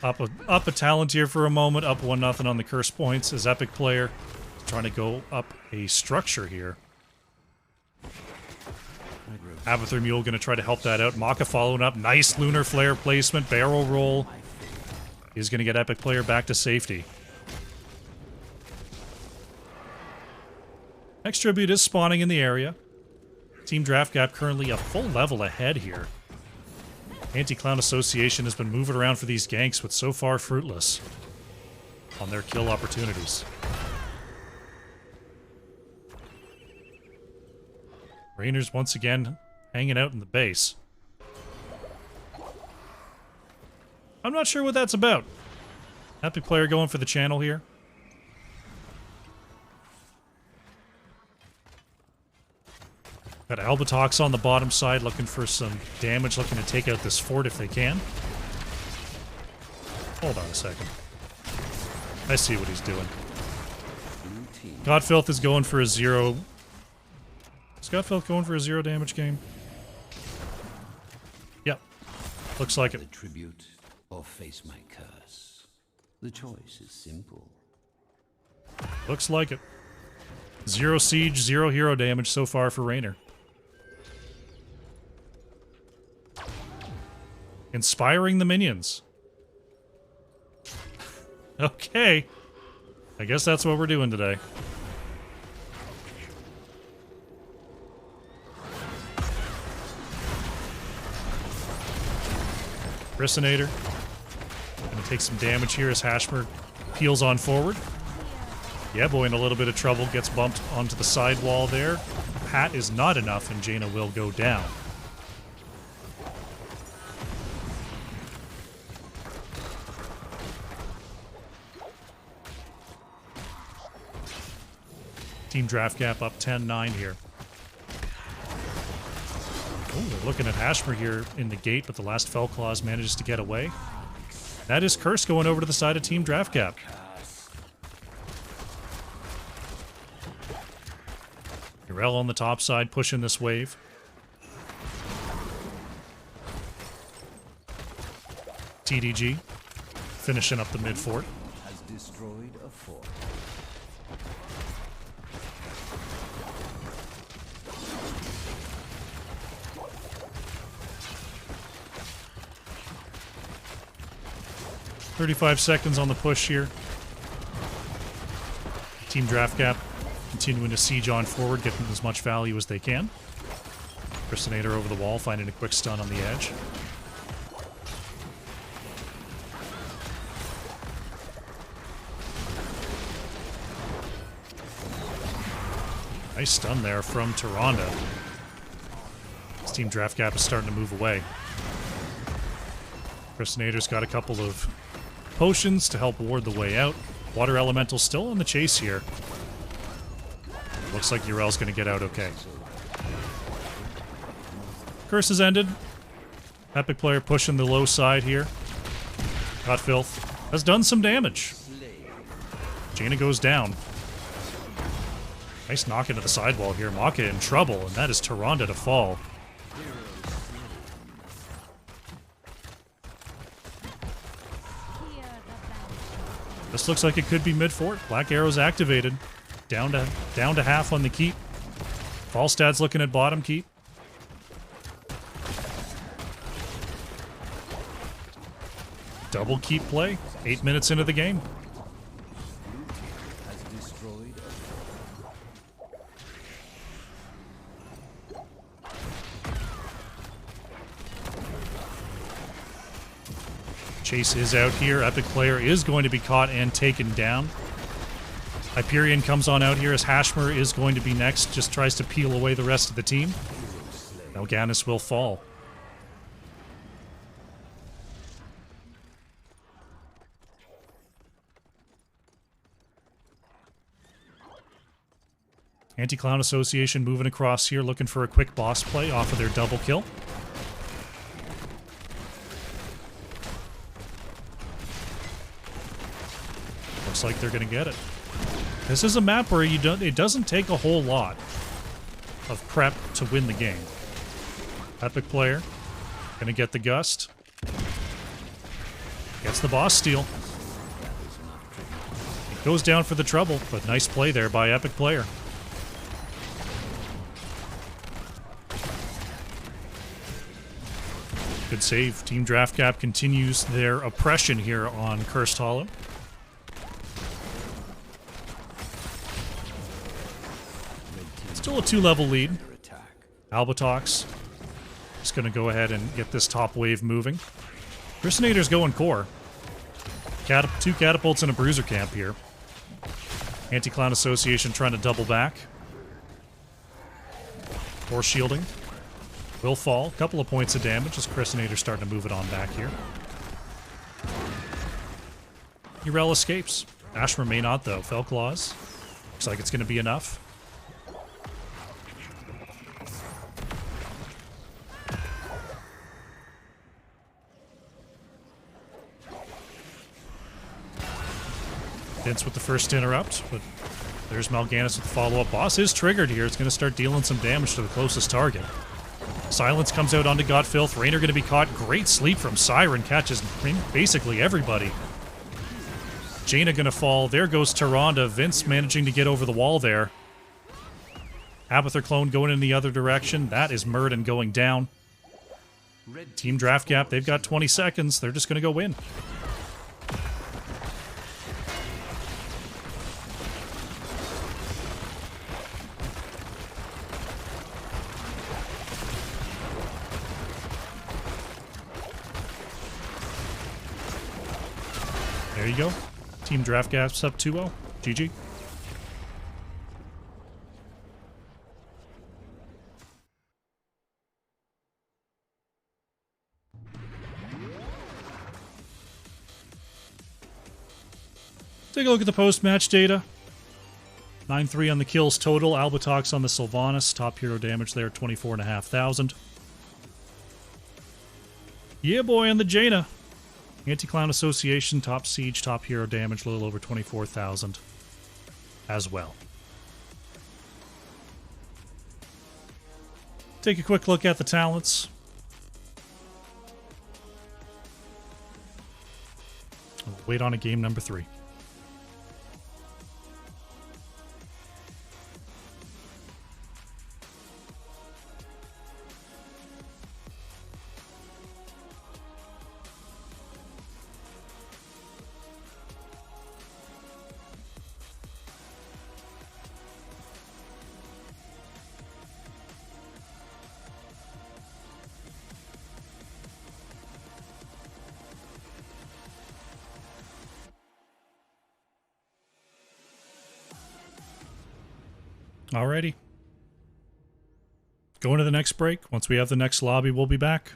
Up a talent here for a moment, up 1-0 on the curse points as Epic player trying to go up a structure here. Abathur Mule going to try to help that out. Maka following up. Nice Lunar Flare placement. Barrel roll. He's going to get Epic player back to safety. Next tribute is spawning in the area. Team Draft Gap currently a full level ahead here. Anti-Clown Association has been moving around for these ganks, but so far fruitless on their kill opportunities. Rainer's once again hanging out in the base. I'm not sure what that's about. Epic player going for the channel here. Got Albatox on the bottom side looking for some damage, looking to take out this fort if they can. Hold on a second. I see what he's doing. Godfilth is going for a 0. Is Godfilth going for a 0 damage game? Yep. Looks like it. The tribute or face my curse. The choice is simple. Looks like it. 0 siege, 0 hero damage so far for Rainer. Inspiring the minions. Okay. I guess that's what we're doing today. Resonator. Gonna take some damage here as Hashmer peels on forward. Yeah, boy, in a little bit of trouble. Gets bumped onto the side wall there. Hat is not enough, and Jaina will go down. Team Draft Gap up 10-9 here. Oh, they're looking at Hashmer here in the gate, but the last Fell Claws manages to get away. That is Curse going over to the side of Team Draft Gap. Urel on the top side pushing this wave. TDG finishing up the mid fort. Has destroyed a fort. .35 seconds on the push here. Team Draft Gap continuing to siege on forward, getting as much value as they can. Resonator over the wall, finding a quick stun on the edge. Nice stun there from Tyrande. This Team Draft Gap is starting to move away. Resonator's got a couple of potions to help ward the way out. Water Elemental still on the chase here. Looks like Urel's going to get out okay. Curse has ended. Epic player pushing the low side here. Godfilth has done some damage. Jaina goes down. Nice knock into the sidewall here. Maka in trouble, and that is Tyrande to fall. This looks like it could be mid-fort. Black Arrow's activated. Down to half on the keep. Falstad's looking at bottom keep. Double keep play. 8 minutes into the game. Chase is out here. Epic player is going to be caught and taken down. Hyperion comes on out here as Hashmer is going to be next. Just tries to peel away the rest of the team. Elganis will fall. Anti-Clown Association moving across here, looking for a quick boss play off of their double kill. Looks like they're going to get it. This is a map where it doesn't take a whole lot of prep to win the game. Epic player going to get the gust. Gets the boss steal. Goes down for the trouble, but nice play there by Epic Player. Good save. Team Draft Cap continues their oppression here on Cursed Hollow. Still a 2-level lead. Albatrox just going to go ahead and get this top wave moving. Crusaders going core. 2 catapults and a bruiser camp here. Anti-Clown Association trying to double back. Force shielding. Will fall. Couple of points of damage as Crusaders starting to move it on back here. Urel escapes. Ashmer may not though. Fell Claws. Looks like it's going to be enough. Vince with the first interrupt, but there's Mal'Ganis with the follow-up. Boss is triggered here. It's going to start dealing some damage to the closest target. Silence comes out onto Godfilth. Raynor going to be caught. Great sleep from Siren. Catches basically everybody. Jaina going to fall. There goes Tyrande. Vince managing to get over the wall there. Abathur clone going in the other direction. That is Murden going down. Team Draft Cap, they've got 20 seconds. They're just going to go win. There you go. Team Draft Cap's up 2-0. GG. Take a look at the post-match data. 9-3 on the kills total. Albatrox on the Sylvanas. Top hero damage there, 24,500. Yeah, boy, on the Jaina. Anti-Clown Association, top siege, top hero damage, a little over 24,000 as well. Take a quick look at the talents. We'll wait on a game number 3. Alrighty. Going to the next break. Once we have the next lobby, we'll be back.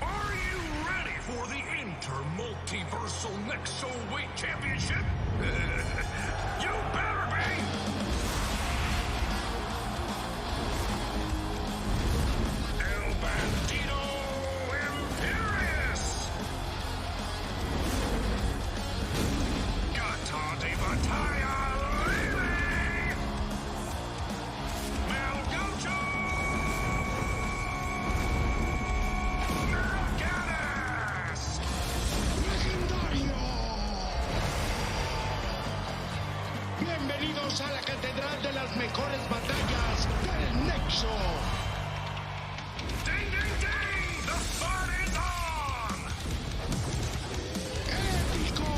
Are you ready for the Inter-Multiversal Nexo Weight Championship? You better be! El Bandito Imperious! Gata de Batalla Lele! Malgocho! Mal'Ganis! ¡Legendario! Bienvenidos a la catedral de las mejores batallas del Nexo. Ding, ding, ding! The fun is on! ¡Épico!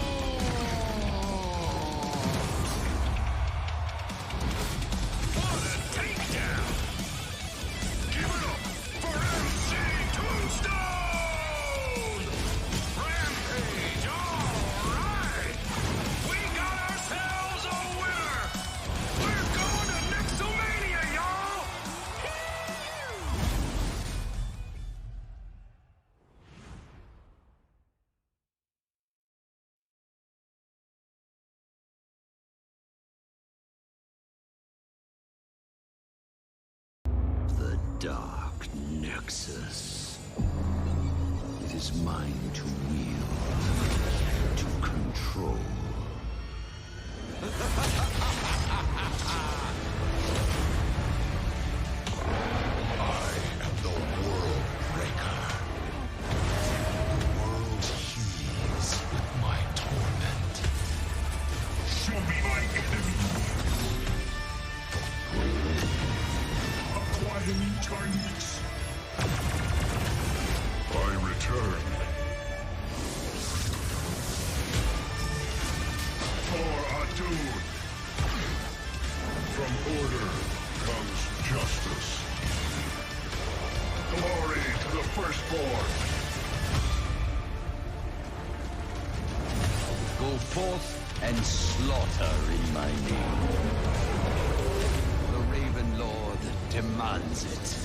What a takedown! Give it up for MC Tombstone! Rampage, alright! We got ourselves a winner! We're going to Nexomania, y'all! The Dark Nexus. It is mine to wield, to control. fortitude. From order comes justice. Glory to the firstborn. Go forth and slaughter in my name. The Raven Lord demands it.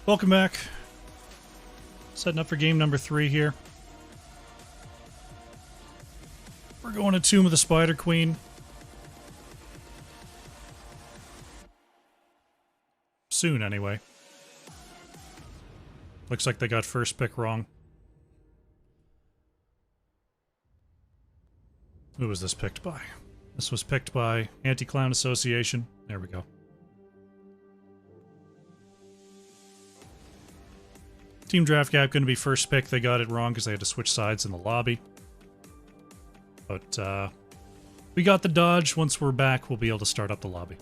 Welcome back. Setting up for game number 3 here. We're going to Tomb of the Spider Queen. Soon, anyway. Looks like they got first pick wrong. Who was this picked by? This was picked by Anti-Clown Association. There we go. Team Draft Gap going to be first pick. They got it wrong because they had to switch sides in the lobby. But we got the dodge. Once we're back, we'll be able to start up the lobby.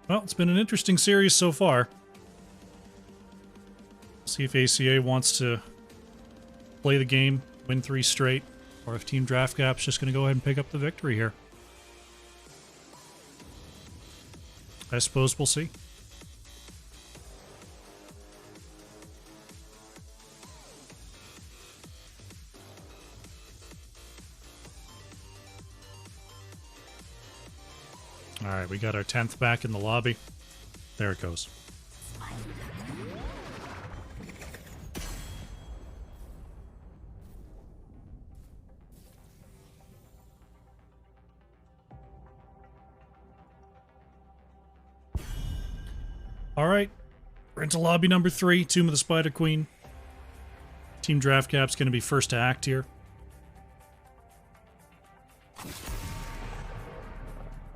Well, it's been an interesting series so far. See if ACA wants to play the game, win 3 straight, or if Team Draft Gap's just going to go ahead and pick up the victory here. I suppose we'll see. Alright, we got our 10th back in the lobby. There it goes. Alright, we're into lobby number 3, Tomb of the Spider Queen. Team Draft Cap's going to be first to act here.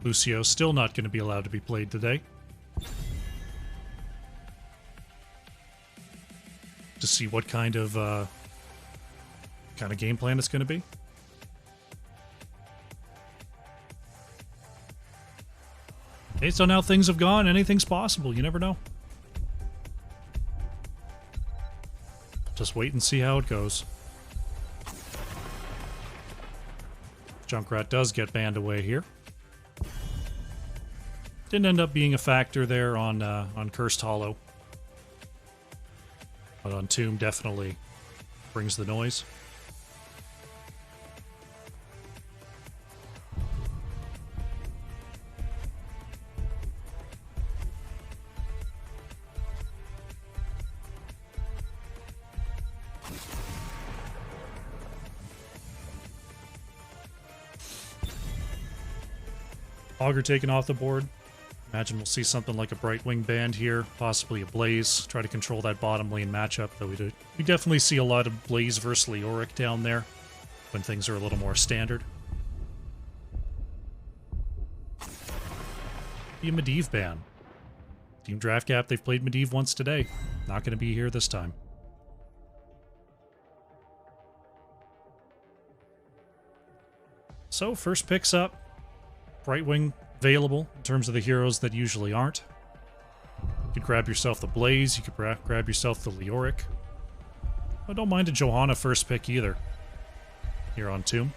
Lucio still not going to be allowed to be played today. To see what kind of game plan it's going to be. Based on how things have gone, anything's possible. You never know. Just wait and see how it goes. Junkrat does get banned away here. Didn't end up being a factor there on Cursed Hollow. But on Tomb definitely brings the noise. Augur taken off the board. Imagine we'll see something like a Brightwing Band here, possibly a Blaze. Try to control that bottom lane matchup, though we definitely see a lot of Blaze versus Leoric down there when things are a little more standard. Be a Medivh ban. Team Draft Gap, they've played Medivh once today. Not going to be here this time. So, first picks up. Brightwing available in terms of the heroes that usually aren't. You could grab yourself the Blaze, you could grab yourself the Leoric. I don't mind a Johanna first pick either. Here on Tomb.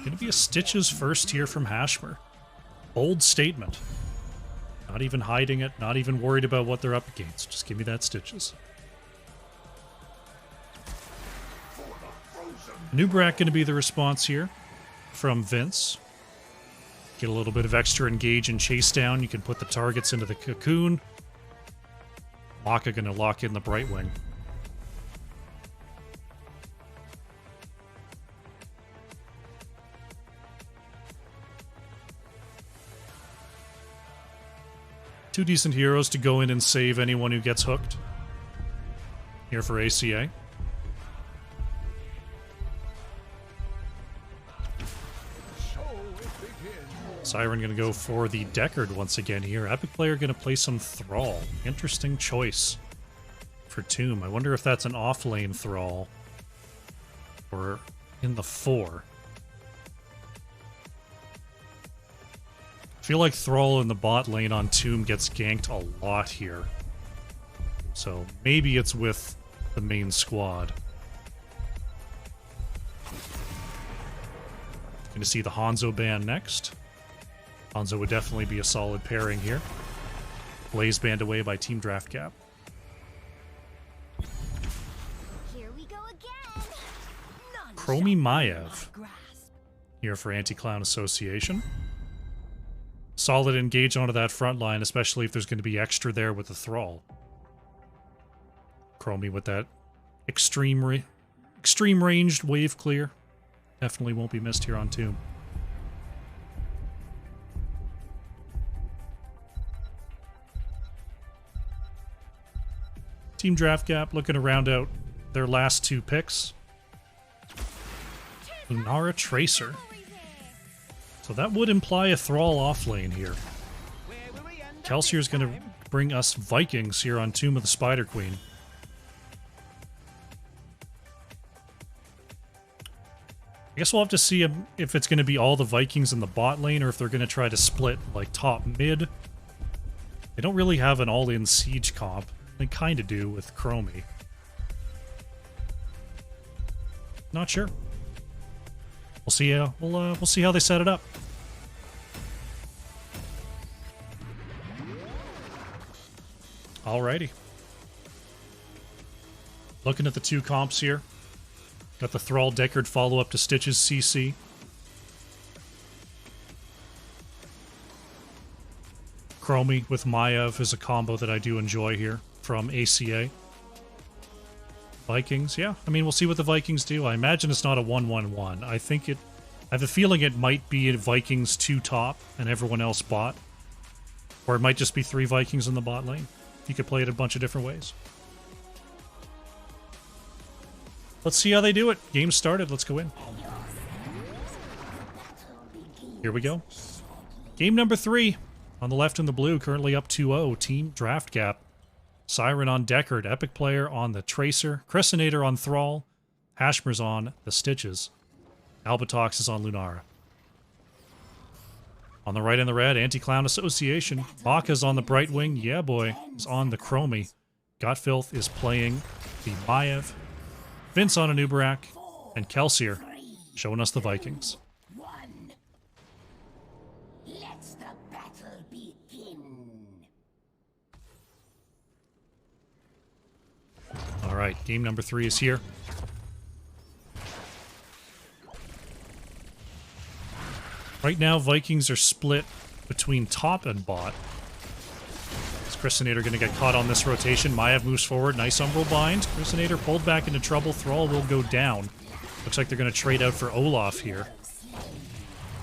Gonna be a Stitches first here from Hashmer. Bold statement. Not even hiding it, not even worried about what they're up against. Just give me that Stitches. Nubrak gonna be the response here from Vince. Get a little bit of extra engage and chase down. You can put the targets into the cocoon. Maka gonna lock in the Brightwing. Two decent heroes to go in and save anyone who gets hooked. here for ACA. Siren gonna go for the Deckard once again here. Epic player gonna play some Thrall. Interesting choice for Tomb. I wonder if that's an off-lane Thrall or in the 4. I feel like Thrall in the bot lane on Tomb gets ganked a lot here. So maybe it's with the main squad. Gonna see the Hanzo ban next. Hanzo would definitely be a solid pairing here. Blaze banned away by Team Draft Gap. Here we go again. Chromie Maiev here for Anti-Clown Association. Solid engage onto that front line, especially if there's going to be extra there with the Thrall. Chromie with that extreme ranged wave clear. Definitely won't be missed here on Tomb. Team Draft Gap looking to round out their last 2 picks. Lunara Tracer. So that would imply a Thrall off lane here. Kelsier's going to bring us Vikings here on Tomb of the Spider Queen. I guess we'll have to see if it's going to be all the Vikings in the bot lane or if they're going to try to split like top mid. They don't really have an all-in siege comp. They kind of do with Chromie. Not sure. We'll see. We'll see how they set it up. Alrighty. Looking at the 2 comps here. Got the Thrall Deckard follow-up to Stitch's CC. Chromie with Maiev is a combo that I do enjoy here from ACA. Vikings, yeah. I mean, we'll see what the Vikings do. I imagine it's not a 1-1-1. I have a feeling it might be a Vikings 2 top and everyone else bot. Or it might just be 3 Vikings in the bot lane. You could play it a bunch of different ways. Let's see how they do it. Game started. Let's go in. Here we go. Game number 3. On the left in the blue, currently up 2-0. Team Draft Gap. Siren on Deckard. Epic player on the Tracer. Cressinator on Thrall. Hashmer's on the Stitches. Albatox is on Lunara. On the right in the red, Anti-Clown Association. Baka's on the Brightwing. Yeah, boy. Is on the Chromie. Gotfilth is playing the Maiev. Vince on a Nubarak. And Kelsier showing us the Vikings. Let the battle begin. Alright, game number 3 is here. Right now, Vikings are split between top and bot. Is Cressinator going to get caught on this rotation? Maiev moves forward. Nice Umbral Bind. Cressinator pulled back into trouble. Thrall will go down. Looks like they're going to trade out for Olaf here.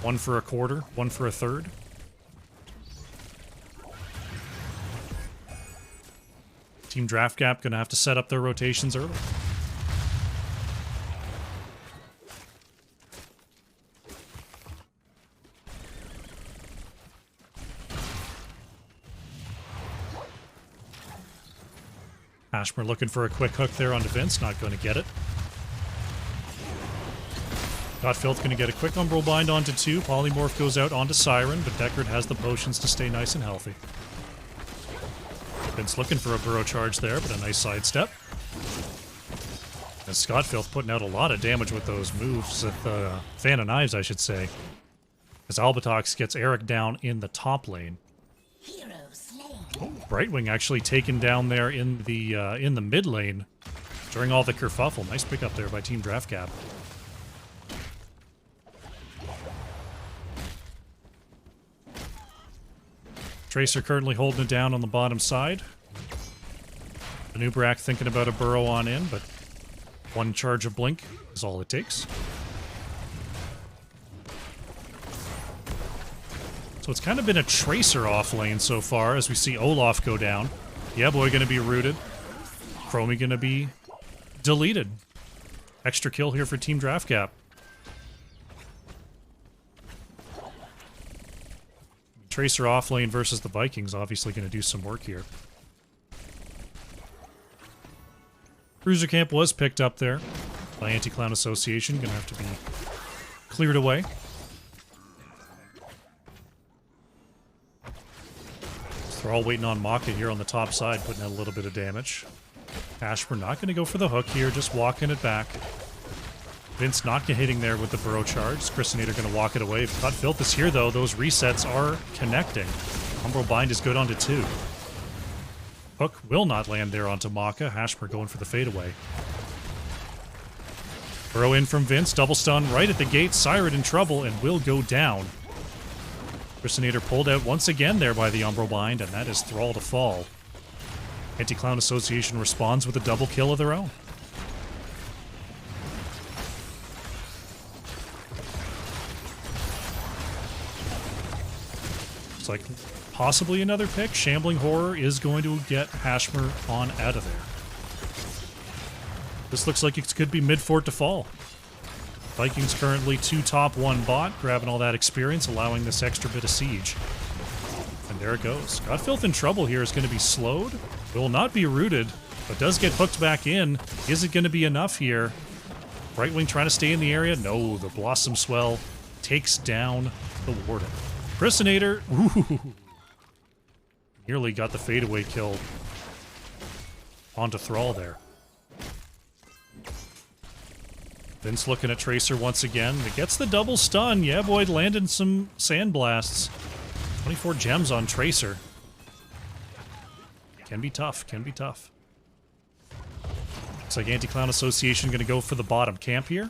1 for a quarter, 1 for a third. Team Draft Gap going to have to set up their rotations early. Hashmer looking for a quick hook there onto Vince, not going to get it. Gotfilth going to get a quick Umbral Bind onto 2. Polymorph goes out onto Siren, but Deckard has the potions to stay nice and healthy. Vince looking for a burrow charge there, but a nice sidestep. And Scottfilth putting out a lot of damage with those moves, with Fan of Knives, I should say. As Albatox gets Eric down in the top lane. Oh, Brightwing actually taken down there in the mid lane during all the kerfuffle. Nice pickup there by Team Draft Gap. Tracer currently holding it down on the bottom side. Anubrak thinking about a burrow on in, but 1 charge of Blink is all it takes. So it's kind of been a Tracer off lane so far as we see Olaf go down. Yeah, boy, going to be rooted. Chromie going to be deleted. Extra kill here for Team Draft Cap. Tracer off lane versus the Vikings, obviously going to do some work here. Cruiser Camp was picked up there by Anti-Clown Association, going to have to be cleared away. They're all waiting on Maka here on the top side, putting out a little bit of damage. Ashburn not going to go for the hook here, just walking it back. Vince not hitting there with the burrow charge. Christinator going to walk it away. Cut Filth is here, though. Those resets are connecting. Umbral Bind is good onto 2. Hook will not land there onto Maka. Hashmer going for the fadeaway. Burrow in from Vince. Double stun right at the gate. Siren in trouble and will go down. Christinator pulled out once again there by the Umbral Bind, and that is Thrall to fall. Anti-Clown Association responds with a double kill of their own. Looks like possibly another pick. Shambling Horror is going to get Hashmer on out of there. This looks like it could be mid-fort to fall. Vikings currently 2 top, 1 bot, grabbing all that experience, allowing this extra bit of siege. And there it goes. Godfilth in trouble here is going to be slowed. Will not be rooted, but does get hooked back in. Is it going to be enough here? Brightwing trying to stay in the area. No, the Blossom Swell takes down the Warden. Christinator, ooh, nearly got the fadeaway kill onto Thrall there. Vince looking at Tracer once again. It gets the double stun. Yeah, boy, landing some sandblasts. 24 gems on Tracer. Can be tough, can be tough. Looks like Anti-Clown Association going to go for the bottom camp here.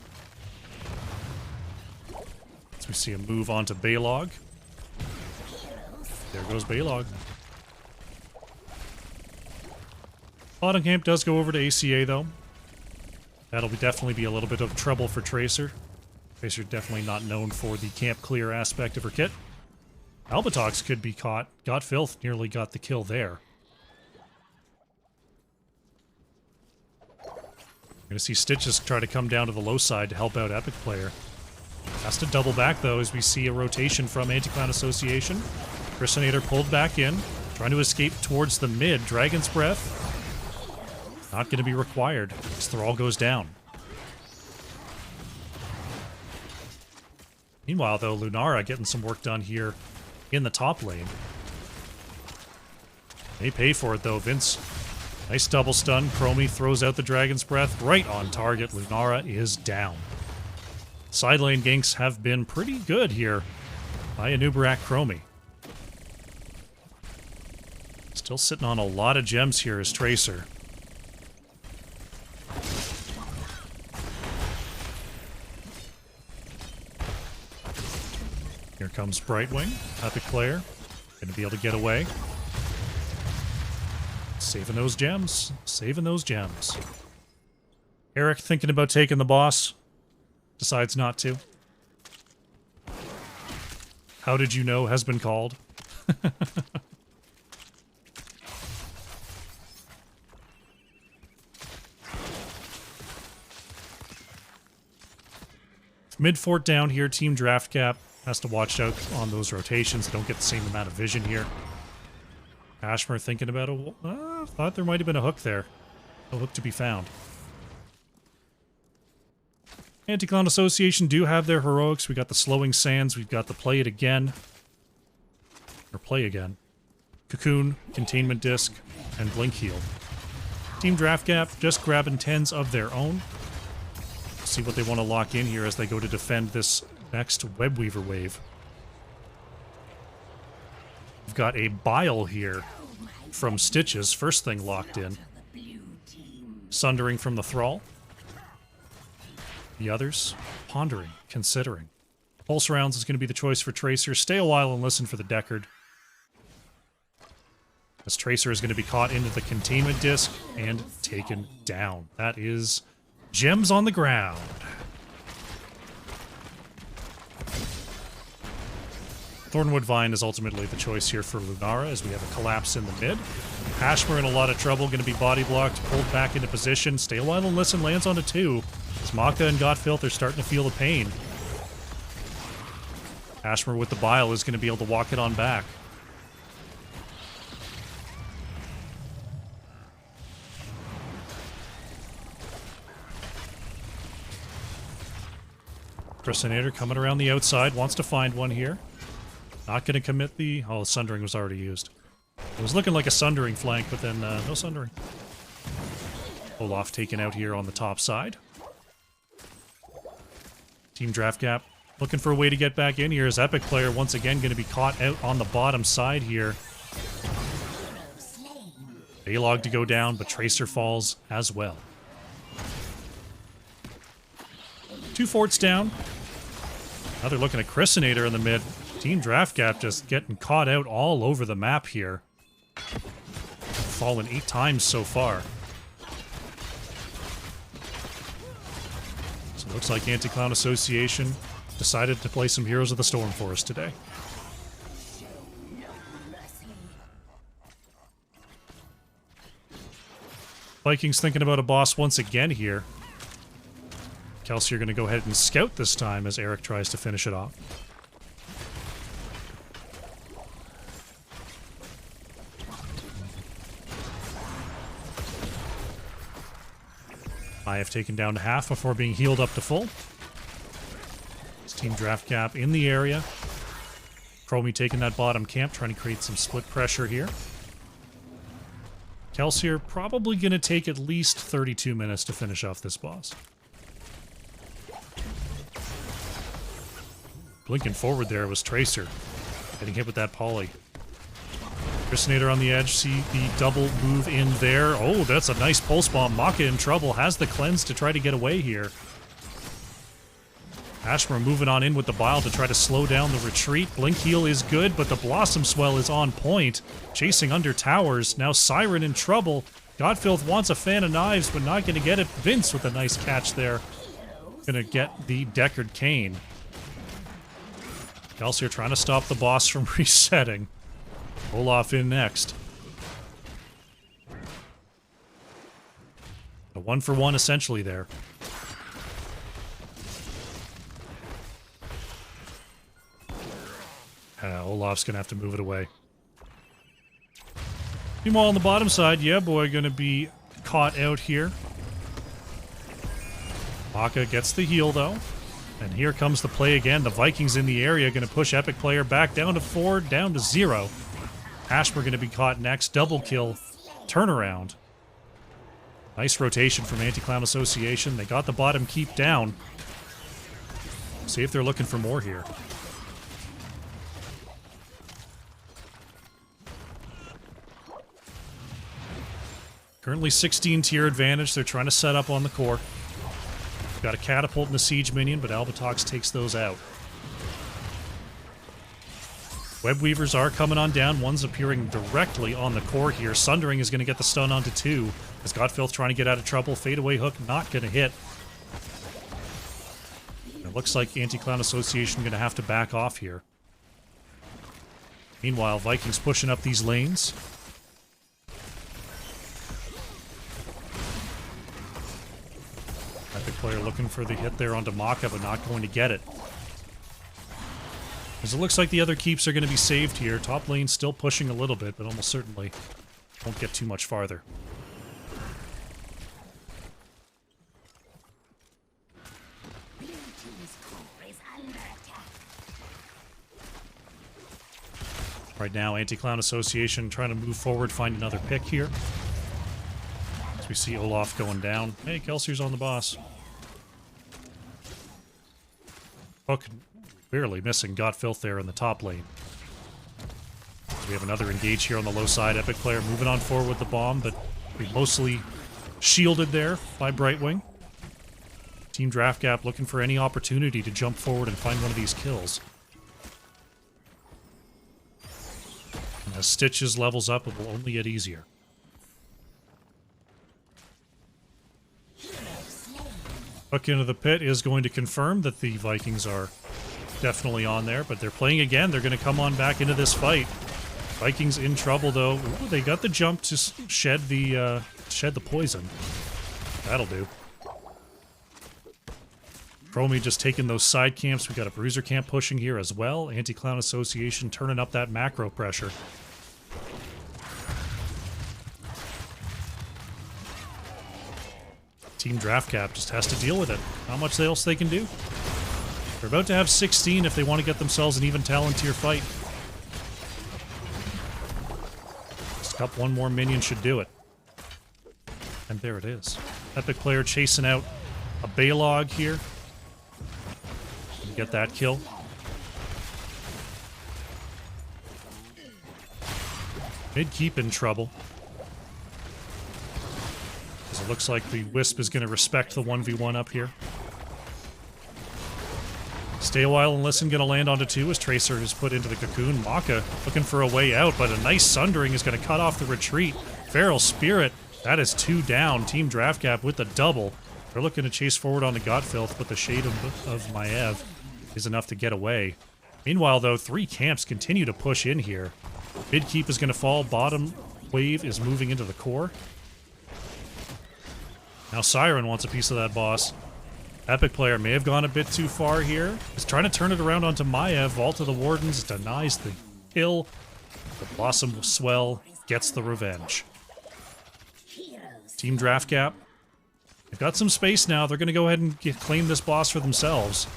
As we see a move onto Baylog. There goes Baylog. Bottom camp does go over to ACA, though. That'll definitely be a little bit of trouble for Tracer. Tracer definitely not known for the camp clear aspect of her kit. Albatox could be caught. Got Filth, nearly got the kill there. We're going to see Stitches try to come down to the low side to help out Epic Player. Has to double back, though, as we see a rotation from Anti-Clown Association. Christinator pulled back in, trying to escape towards the mid. Dragon's Breath. Not going to be required as Thrall goes down. Meanwhile, though, Lunara getting some work done here in the top lane. They pay for it, though. Vince, nice double stun. Chromie throws out the Dragon's Breath right on target. Lunara is down. Side lane ganks have been pretty good here by Anubarak Chromie. Still sitting on a lot of gems here as Tracer. Here comes Brightwing, Epic Player. Gonna be able to get away. Saving those gems. Saving those gems. Eric thinking about taking the boss. Decides not to. How did you know has been called. Mid-fort down here, Team Draft Cap has to watch out on those rotations. They don't get the same amount of vision here. Ashmer thinking about a... thought there might have been a hook there. No hook to be found. Anti-Clown Association do have their heroics. We got the Slowing Sands. We've got the Play It Again. Or Play Again. Cocoon, Containment Disc, and Blink Heal. Team Draft Cap just grabbing 10s of their own. See what they want to lock in here as they go to defend this next Webweaver wave. We've got a Bile here from Stitches, first thing locked in. Sundering from the Thrall. The others, pondering, considering. Pulse Rounds is going to be the choice for Tracer. Stay a while and listen for the Deckard. As Tracer is going to be caught into the Containment Disc and taken down. That is... gems on the ground. Thornwood Vine is ultimately the choice here for Lunara as we have a collapse in the mid. Hashmer in a lot of trouble, going to be body blocked, pulled back into position. Stay While and Listen lands onto 2. As Maka and Godfilth are starting to feel the pain. Hashmer with the bile is going to be able to walk it on back. Crustader coming around the outside, wants to find one here. Not going to commit the... Oh, Sundering was already used. It was looking like a Sundering flank, but then no Sundering. Olaf taken out here on the top side. Team Draft Gap looking for a way to get back in here as Epic Player once again going to be caught out on the bottom side here. Balog to go down, but Tracer falls as well. 2 forts down. Now they're looking at Crustader in the mid. Team Draft Gap just getting caught out all over the map here. Fallen 8 times so far. So it looks like Anti-Clown Association decided to play some Heroes of the Storm for us today. Vikings thinking about a boss once again here. Kelsey are going to go ahead and scout this time as Eric tries to finish it off. I have taken down to half before being healed up to full. It's Team Draft Gap in the area. Chromie taking that bottom camp, trying to create some split pressure here. Kelsier probably going to take at least 32 minutes to finish off this boss. Blinking forward there was Tracer. Getting hit with that poly. Crustader on the edge, see the double move in there. Oh, that's a nice pulse bomb. Maka in trouble, has the cleanse to try to get away here. Ashmore moving on in with the bile to try to slow down the retreat. Blink heal is good, but the Blossom Swell is on point. Chasing under towers. Now Siren in trouble. Godfilth wants a fan of knives, but not going to get it. Vince with a nice catch there. Going to get the Deckard Cane. Kelsier trying to stop the boss from resetting. Olaf in next. A 1-for-1 essentially there. Olaf's gonna have to move it away. Meanwhile on the bottom side, yeah boy gonna be caught out here. Maka gets the heal though. And here comes the play again. The Vikings in the area gonna push Epic Player back down to 4, down to 0. Ashmore going to be caught next. Double kill. Turnaround. Nice rotation from Anti-Clown Association. They got the bottom keep down. See if they're looking for more here. Currently 16 tier advantage. They're trying to set up on the core. Got a catapult and a siege minion, but Albatox takes those out. Web Weavers are coming on down. One's appearing directly on the core here. Sundering is going to get the stun onto 2. As Godfilth trying to get out of trouble. Fadeaway hook not going to hit. It looks like Anti-Clown Association going to have to back off here. Meanwhile, Vikings pushing up these lanes. Epic Player looking for the hit there onto Maka, but not going to get it. As it looks like the other keeps are going to be saved here. Top lane still pushing a little bit, but almost certainly won't get too much farther. Right now, Anti-Clown Association trying to move forward, find another pick here. As we see Olaf going down. Hey, Kelsier's on the boss. Hook barely missing Godfilth there in the top lane. We have another engage here on the low side. Epic Player moving on forward with the bomb, but we mostly shielded there by Brightwing. Team Draft Gap looking for any opportunity to jump forward and find one of these kills. And as Stitches levels up, it will only get easier. Hook into the pit is going to confirm that the Vikings are definitely on there, but they're playing again. They're going to come on back into this fight. Vikings in trouble though. Ooh, they got the jump to shed the poison. That'll do. Chromie just taking those side camps. We got a bruiser camp pushing here as well. Anti-Clown Association turning up that macro pressure. Team Draft Cap just has to deal with it. Not much else they can do. They're about to have 16 if they want to get themselves an even Talontier fight. Just up one more minion should do it. And there it is. Epic player chasing out a Balog here. Get that kill. Mid-keep in trouble. Because it looks like the Wisp is going to respect the 1v1 up here. Stay a while and listen, going to land onto 2 as Tracer is put into the cocoon. Maka looking for a way out, but a nice Sundering is going to cut off the retreat. Feral Spirit, that is 2 down. Team Draft Cap with the double. They're looking to chase forward onto Godfilth, but the Shade of Maiev is enough to get away. Meanwhile, though, 3 camps continue to push in here. Mid-keep is going to fall. Bottom wave is moving into the core. Now Siren wants a piece of that boss. Epic player may have gone a bit too far here. He's trying to turn it around onto Maiev. Vault of the Wardens denies the kill. The Blossom Swell gets the revenge. Team Draft Cap. They've got some space now. They're going to go ahead and claim this boss for themselves.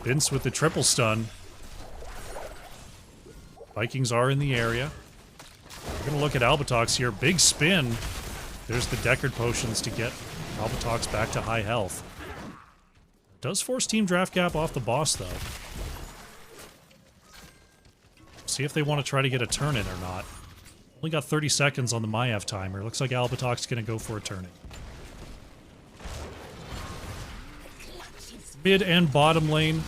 Vince with the triple stun. Vikings are in the area. We're going to look at Albatox here. Big spin. There's the Deckard potions to get Albatox back to high health. Does force Team Draft Cap off the boss, though. See if they want to try to get a turn in or not. Only got 30 seconds on the Maiev timer. Looks like Albatox is going to go for a turn in. Mid and bottom lane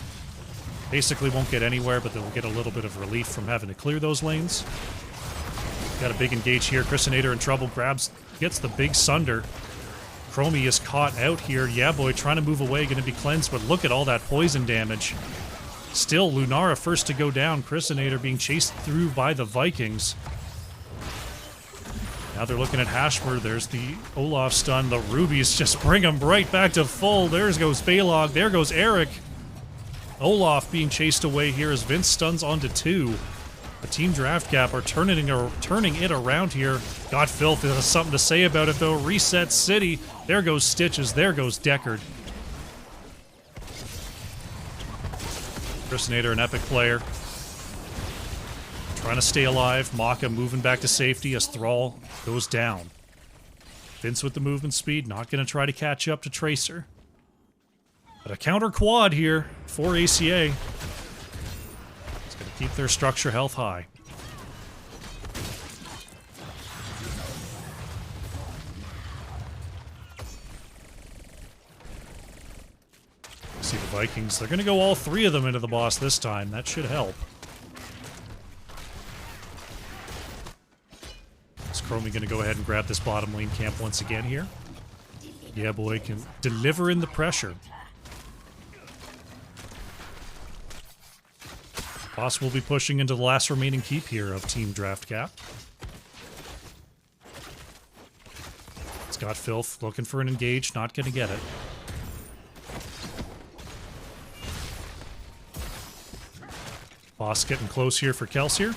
basically won't get anywhere, but they'll get a little bit of relief from having to clear those lanes. Got a big engage here. Chrisinator in trouble. Gets the big Sunder. Chromie is caught out here. Yeah, boy, trying to move away. Going to be cleansed, but look at all that poison damage. Still, Lunara first to go down. Chrisinator being chased through by the Vikings. Now they're looking at Hashmer. There's the Olaf stun. The Rubies just bring him right back to full. There goes Balog. There goes Eric. Olaf being chased away here as Vince stuns onto 2. The Team Draft Cap are turning it around here. Godfilth has something to say about it, though. Reset City. There goes Stitches. There goes Deckard. Chrisinator, an epic player. Trying to stay alive. Maka moving back to safety as Thrall goes down. Vince with the movement speed. Not going to try to catch up to Tracer. But a counter quad here for ACA. It's going to keep their structure health high. See the Vikings. They're going to go all 3 of them into the boss this time. That should help. Is Chromie going to go ahead and grab this bottom lane camp once again here? Yeah, boy, can deliver in the pressure. Boss will be pushing into the last remaining keep here of Team Draft Cap. It's got Filth looking for an engage, not going to get it. Boss getting close here for Kelsier.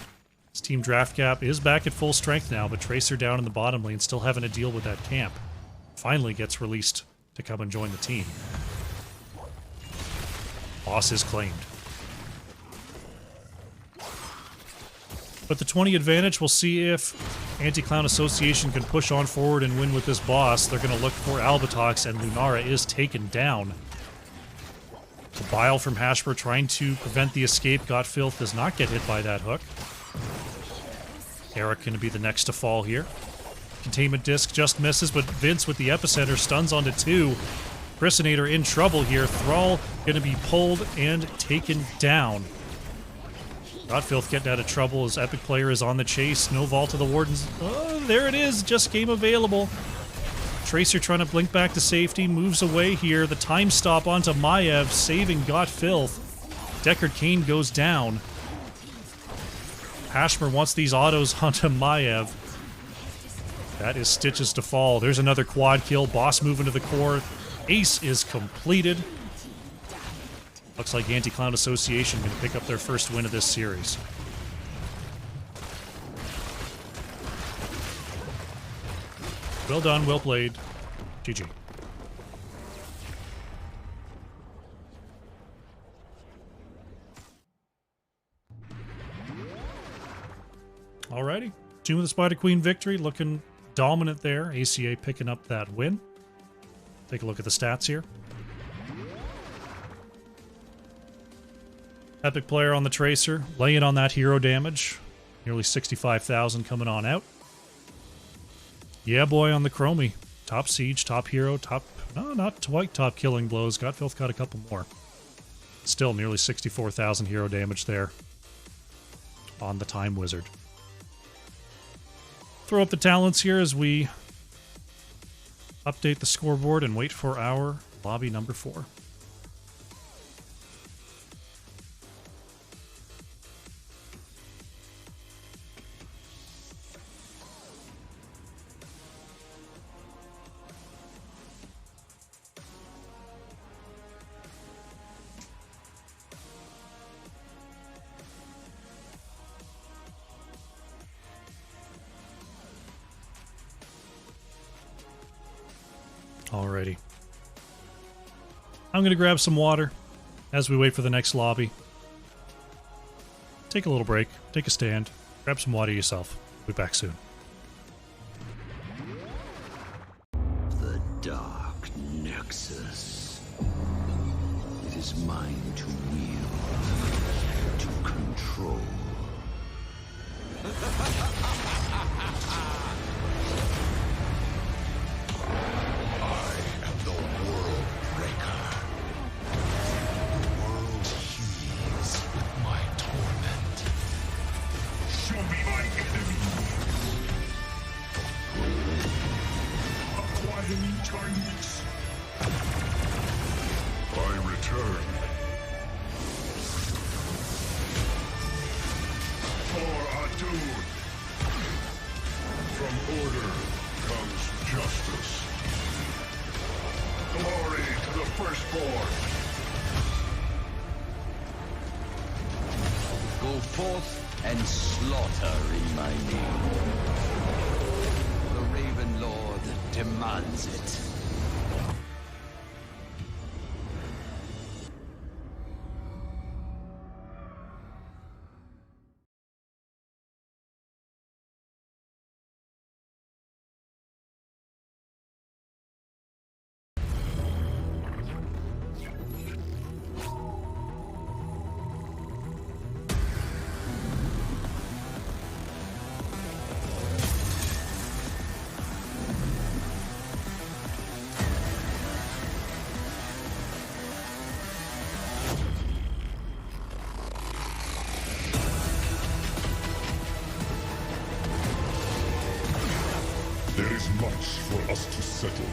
His Team Draft Cap is back at full strength now, but Tracer down in the bottom lane, still having to deal with that camp. Finally gets released to come and join the team. Boss is claimed. But the 20 advantage, we'll see if Anti-Clown Association can push on forward and win with this boss. They're going to look for Albatox, and Lunara is taken down. The Bile from Hashper trying to prevent the escape. Godfilth does not get hit by that hook. Eric going to be the next to fall here. Containment disc just misses, but Vince with the epicenter stuns onto 2. Chrisinator in trouble here. Thrall going to be pulled and taken down. Godfilth getting out of trouble as Epic Player is on the chase. No Vault of the Wardens. Oh, there it is. Just came available. Tracer trying to blink back to safety. Moves away here. The time stop onto Maiev, saving Godfilth. Deckard Cain goes down. Hashmer wants these autos onto Maiev. That is Stitches to fall. There's another quad kill. Boss moving to the core. Ace is completed. Looks like Anti-Clown Association can pick up their first win of this series. Well done, well played. GG. Alrighty. Tomb of the Spider Queen victory, looking dominant there. ACA picking up that win. Take a look at the stats here. Epic player on the Tracer, laying on that hero damage. Nearly 65,000 coming on out. Yeah, boy, on the Chromie. Top Siege, top hero, top... No, not quite top killing blows. Godfilth got a couple more. Still nearly 64,000 hero damage there on the Time Wizard. Throw up the talents here as we update the scoreboard and wait for our lobby number 4. Alrighty. I'm going to grab some water as we wait for the next lobby. Take a little break, take a stand, grab some water yourself. We'll be back soon. The Dark Nexus. It is mine to wield, to control. Go forth and slaughter in my name. The Raven Lord demands it. There is much for us to settle.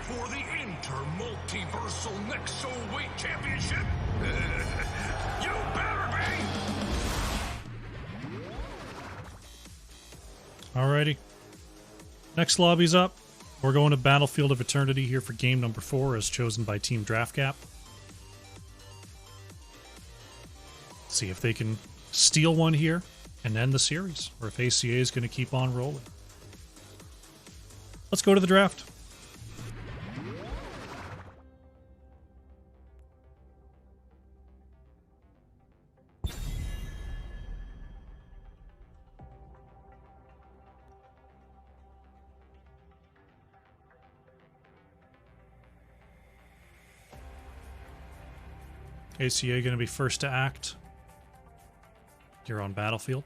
For the Inter-Multiversal Nexo Weight Championship? You better be! Alrighty. Next lobby's up. We're going to Battlefield of Eternity here for game number 4 as chosen by Team DraftGap. See if they can steal one here and end the series, or if ACA is going to keep on rolling. Let's go to the draft. ACA going to be first to act here on Battlefield.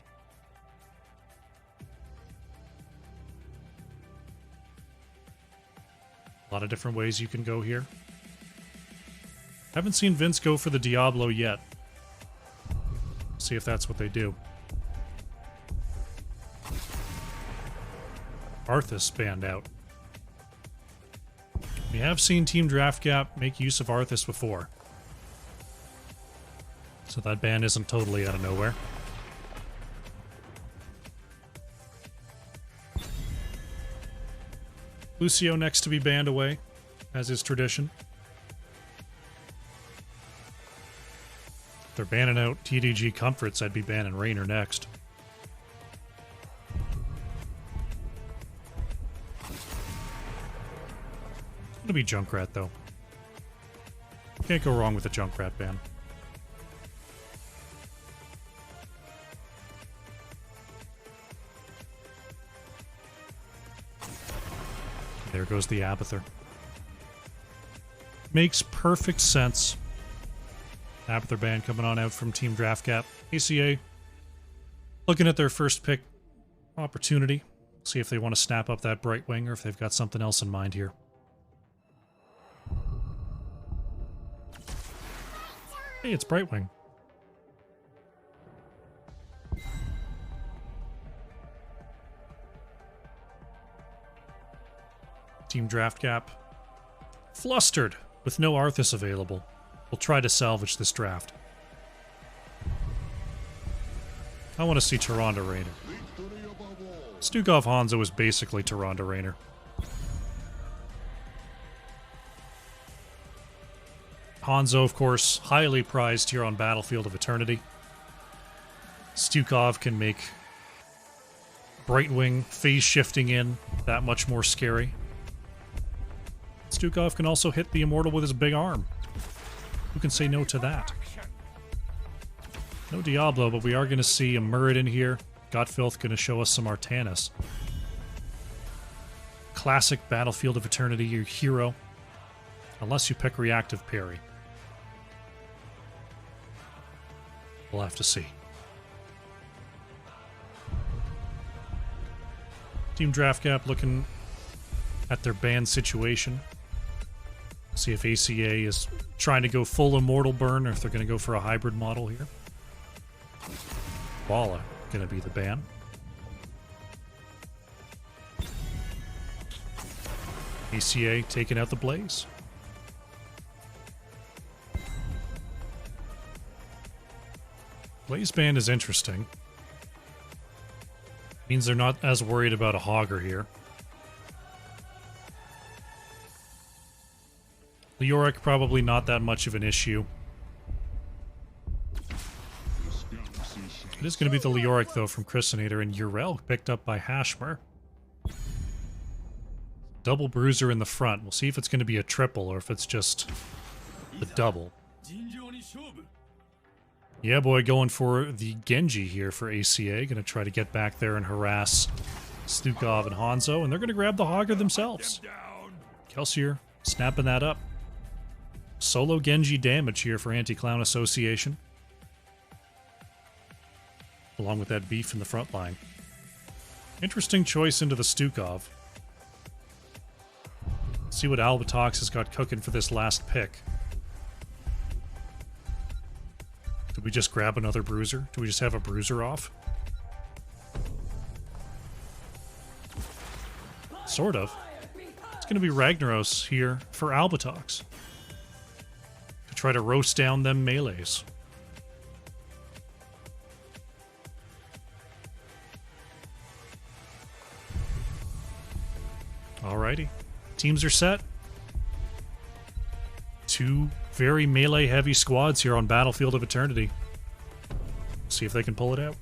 A lot of different ways you can go here. Haven't seen Vince go for the Diablo yet. See if that's what they do. Arthas banned out. We have seen Team Draft Gap make use of Arthas before. So that ban isn't totally out of nowhere. Lucio next to be banned away, as is tradition. If they're banning out TDG Comforts, I'd be banning Rainer next. It'll be Junkrat, though. Can't go wrong with a Junkrat ban. There goes the Abathur. Makes perfect sense. Abathur ban coming on out from Team Draft Gap. ACA looking at their first pick opportunity. See if they want to snap up that Brightwing or if they've got something else in mind here. Hey, it's Brightwing. Team Draft Gap. Flustered with no Arthas available. We'll try to salvage this draft. I want to see Tyrande Raynor. Stukov Hanzo is basically Tyrande Raynor. Hanzo, of course, highly prized here on Battlefield of Eternity. Stukov can make Brightwing phase shifting in that much more scary. Stukov can also hit the Immortal with his big arm. Who can say no to that? No Diablo, but we are going to see a Muradin here. Godfilth going to show us some Artanis. Classic Battlefield of Eternity, your hero. Unless you pick Reactive Parry. We'll have to see. Team Draft Gap looking at their ban situation. See if ACA is trying to go full Immortal burn or if they're going to go for a hybrid model here. Bala going to be the ban. ACA taking out the Blaze. Blaze ban is interesting. Means they're not as worried about a Hogger here. Leoric probably not that much of an issue. It is going to be the Leoric, though, from Chrysinator, and Urel picked up by Hashmer. Double Bruiser in the front. We'll see if it's going to be a triple or if it's just a double. Yeah, boy, going for the Genji here for ACA. Going to try to get back there and harass Stukov and Hanzo, and they're going to grab the Hogger themselves. Kelsier snapping that up. Solo Genji damage here for Anti-Clown Association. Along with that beef in the front line. Interesting choice into the Stukov. See what Albatox has got cooking for this last pick. Did we just grab another Bruiser? Do we just have a Bruiser off? Sort of. It's going to be Ragnaros here for Albatox. To try to roast down them melees. Alrighty. Teams are set. Two very melee-heavy squads here on Battlefield of Eternity. See if they can pull it out.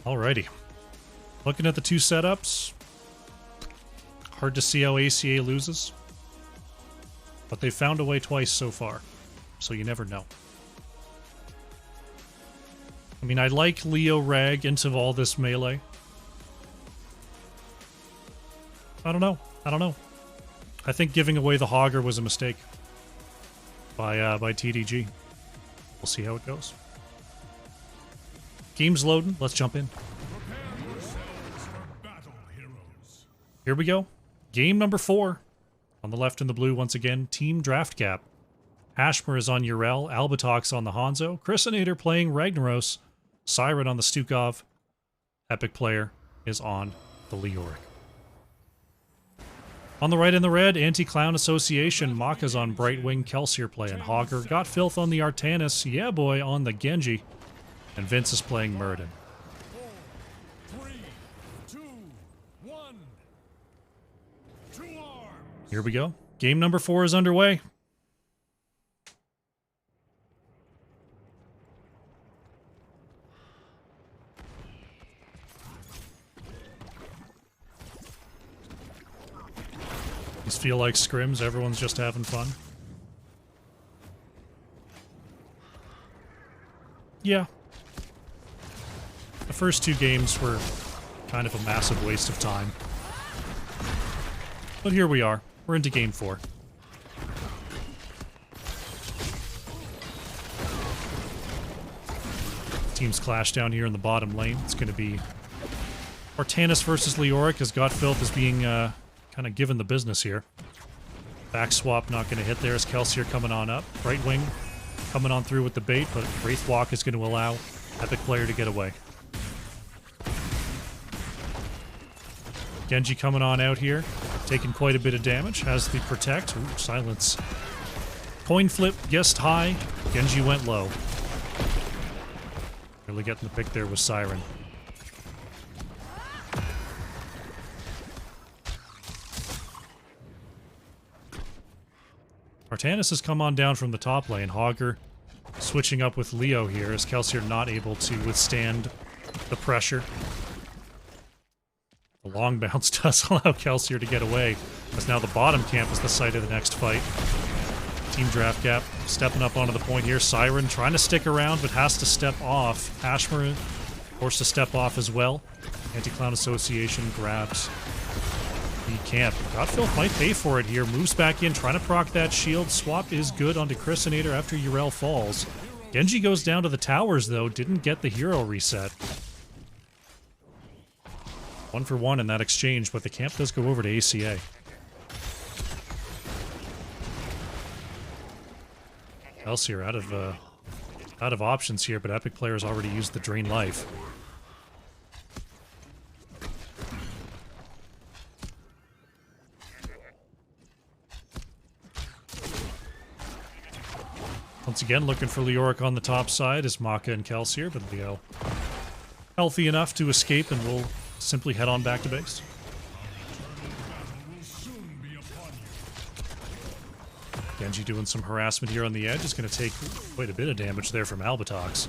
Alrighty. Looking at the two setups. Hard to see how ACA loses. But they've found a way twice so far. So you never know. I mean, I like Leo Rag into all this melee. I don't know. I think giving away the Hogger was a mistake by TDG. We'll see how it goes. Game's loading. Let's jump in. Here we go. Game number 4. On the left in the blue, once again, Team Draft Cap. Hashmer is on Urel, Albatox on the Hanzo, Chrysinator playing Ragnaros, Siren on the Stukov, Epic Player is on the Leoric. On the right in the red, Anti-Clown Association, Maka's on Brightwing, Kelsier playing Hogger, Got Filth on the Artanis, Yeah Boy on the Genji, and Vince is playing Murden. 4, 3, 2, 1. To arms. Here we go. Game number 4 is underway. These feel like scrims, everyone's just having fun. Yeah. The first 2 games were kind of a massive waste of time. But here we are. We're into game 4. Teams clash down here in the bottom lane. It's going to be Artanis versus Leoric, as Godfilth is being kind of given the business here. Back swap not going to hit there as Kelsier coming on up. Brightwing coming on through with the bait, but Wraithwalk is going to allow Epic Player to get away. Genji coming on out here, taking quite a bit of damage, has the protect. Ooh, silence. Coin flip, guessed high, Genji went low. Really getting the pick there with Siren. Artanis has come on down from the top lane. Hogger switching up with Leo here as Kelsier not able to withstand the pressure. The long bounce does allow Kelsier to get away, as now the bottom camp is the site of the next fight. Team Draft Cap stepping up onto the point here. Siren trying to stick around, but has to step off. Hashmer forced to step off as well. Anti-Clown Association grabs the camp. Godfilth might pay for it here. Moves back in, trying to proc that shield. Swap is good onto Chrysinator after Urel falls. Genji goes down to the towers, though. Didn't get the hero reset. 1 for 1 in that exchange, but the camp does go over to ACA. Kelsier out of options here, but Epic Player has already used the Drain Life. Once again, looking for Leoric on the top side is Maka and Kelsier, but Leo healthy enough to escape and will simply head on back to base. Genji doing some harassment here on the edge is going to take quite a bit of damage there from Albatox.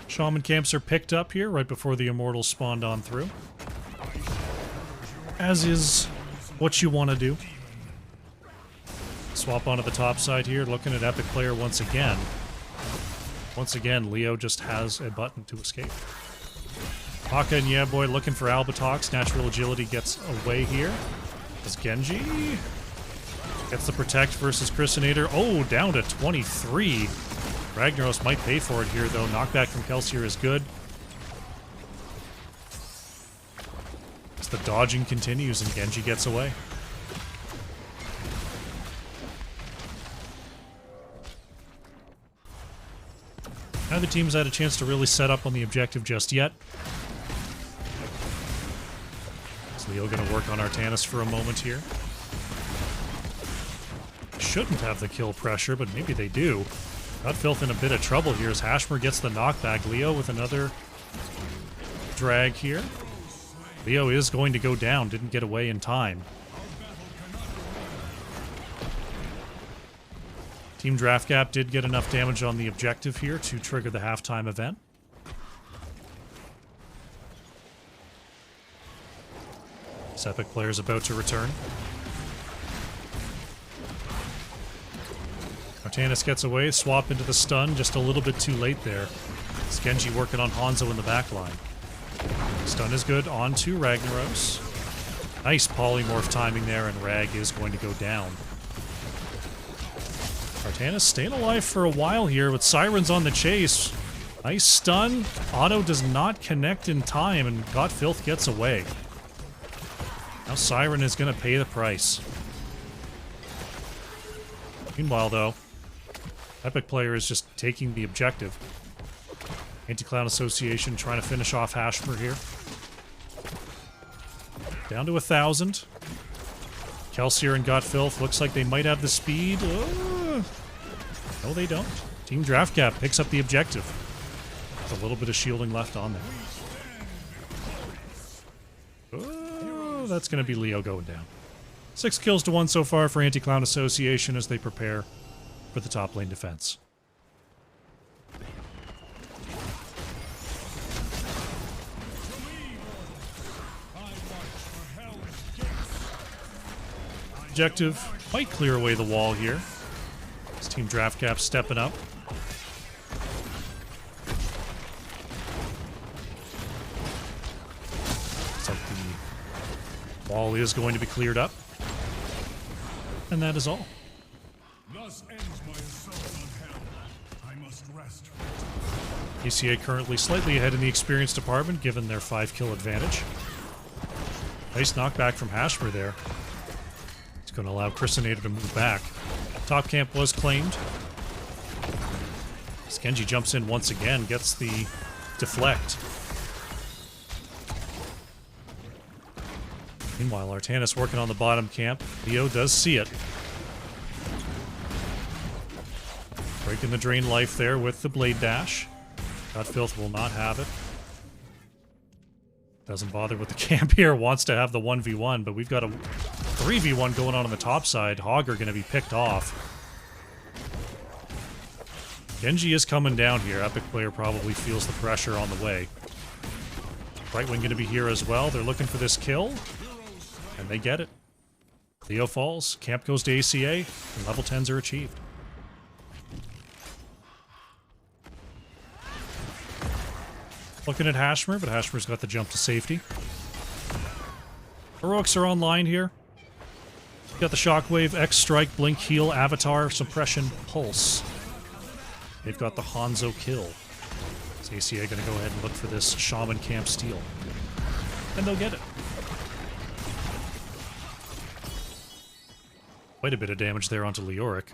Shaman camps are picked up here right before the Immortals spawned on through. As is what you want to do. Swap onto the top side here, looking at Epic Player once again. Once again, Leo just has a button to escape. Maka and Yeah Boy looking for Albatox. Natural Agility gets away here. As Genji gets the protect versus Chrysinator. Oh, down to 23. Ragnaros might pay for it here, though. Knockback from Kelsier is good. As the dodging continues and Genji gets away. Neither team's had a chance to really set up on the objective just yet. Is Leo going to work on Artanis for a moment here? Shouldn't have the kill pressure, but maybe they do. Godfilth in a bit of trouble here as Hashmer gets the knockback. Leo with another drag here. Leo is going to go down, didn't get away in time. Team Draft Gap did get enough damage on the objective here to trigger the halftime event. This Epic Player is about to return. Artanis gets away, swap into the stun, just a little bit too late there. It's Genji working on Hanzo in the back line. Stun is good, on to Ragnaros. Nice polymorph timing there, and Rag is going to go down. Artanis staying alive for a while here, with Siren's on the chase. Nice stun. Auto does not connect in time, and God Filth gets away. Now Siren is going to pay the price. Meanwhile, though, Epic Player is just taking the objective. Anti-Clown Association trying to finish off Hashmer here. Down to 1,000. Kelsier and Got Filth looks like they might have the speed. No, they don't. Team Draft Cap picks up the objective. There's a little bit of shielding left on there. Oh, that's going to be Leo going down. 6 kills to 1 so far for Anti-Clown Association as they prepare for the top lane defense. Objective might clear away the wall here. This Team Draft Cap stepping up. Looks like the wall is going to be cleared up. And that is all. Thus ends my assault on hell. I must rest. ECA currently slightly ahead in the experience department, given their 5-kill advantage. Nice knockback from Hashmer there. It's going to allow Chrisinator to move back. Top camp was claimed. Genji jumps in once again, gets the deflect. Meanwhile, Artanis working on the bottom camp. Leo does see it. Breaking the drain life there with the blade dash. God Filth will not have it. Doesn't bother with the camp here, wants to have the 1v1, but we've got a 3v1 going on the top side. Hogger going to be picked off. Genji is coming down here. Epic Player probably feels the pressure on the way. Right wing going to be here as well. They're looking for this kill, and they get it. Leo falls, camp goes to ACA, and level 10s are achieved. Looking at Hashmer, but Hashmer's got the jump to safety. Heroics are online here. Got the Shockwave, X Strike, Blink, Heal, Avatar, Suppression, Pulse. They've got the Hanzo kill. Is ACA going to go ahead and look for this Shaman Camp steal? And they'll get it. Quite a bit of damage there onto Leoric.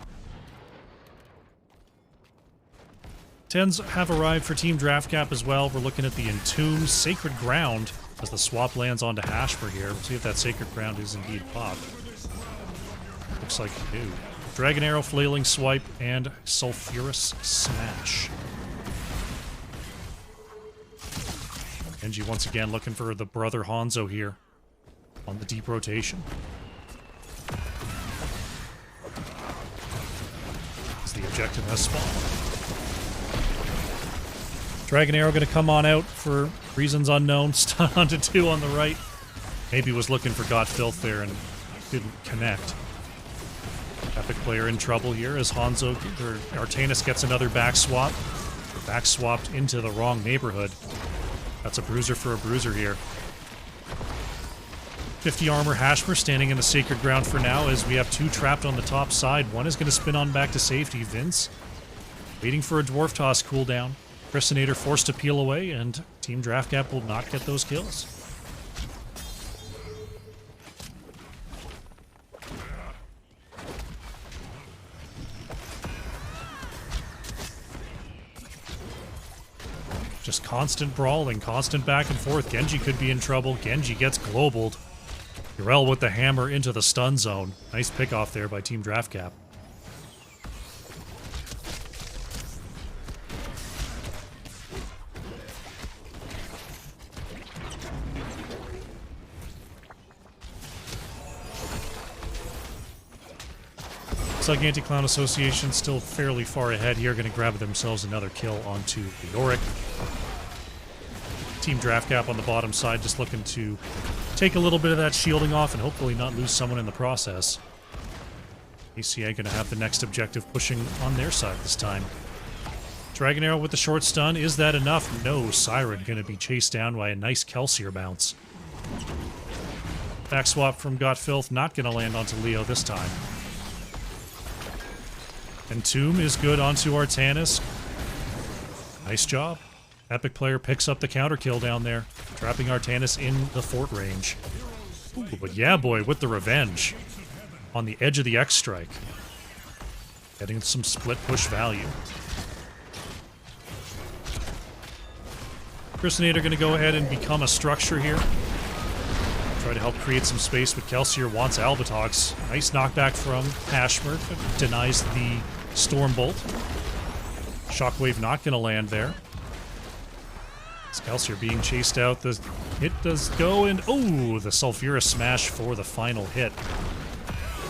10s have arrived for Team Draft Cap as well. We're looking at the Entomb Sacred Ground as the swap lands onto Hashmer here. We'll see if that Sacred Ground is indeed popped. Looks like new. Dragon Arrow, Flailing Swipe, and Sulfurous Smash. Genji once again looking for the brother Hanzo here on the deep rotation. As the objective has spawned. Dragon Arrow going to come on out for reasons unknown. Stun onto 2 on the right. Maybe was looking for Got Filth there and didn't connect. Epic Player in trouble here as Hanzo, or Artanis gets another back swap. Back swapped into the wrong neighborhood. That's a bruiser for a bruiser here. 50 armor Hashmer standing in the Sacred Ground for now as we have 2 trapped on the top side. One is going to spin on back to safety. Vince waiting for a Dwarf Toss cooldown. Chrisinator forced to peel away, and Team Draft Cap will not get those kills. Just constant brawling, constant back and forth. Genji could be in trouble. Genji gets globaled. Urel with the hammer into the stun zone. Nice pick off there by Team Draft Cap. Looks like Anti-Clown Association still fairly far ahead here, going to grab themselves another kill onto Leoric. Team Draft Cap on the bottom side just looking to take a little bit of that shielding off and hopefully not lose someone in the process. ACA going to have the next objective pushing on their side this time. Dragon Arrow with the short stun. Is that enough? No. Siren going to be chased down by a nice Kelsier bounce. Back swap from Got Filth, not going to land onto Leo this time. And Tomb is good onto Artanis. Nice job. Epic player picks up the counter kill down there, trapping Artanis in the fort range. Ooh, but yeah, boy, with the revenge. On the edge of the X strike. Getting some split push value. Christinator going to go ahead and become a structure here. Try to help create some space, but Kelsier wants Albatox. Nice knockback from Hashmer. Denies the Stormbolt. Shockwave not going to land there. Kelsier being chased out. The hit does go, and oh, the Sulfurous Smash for the final hit.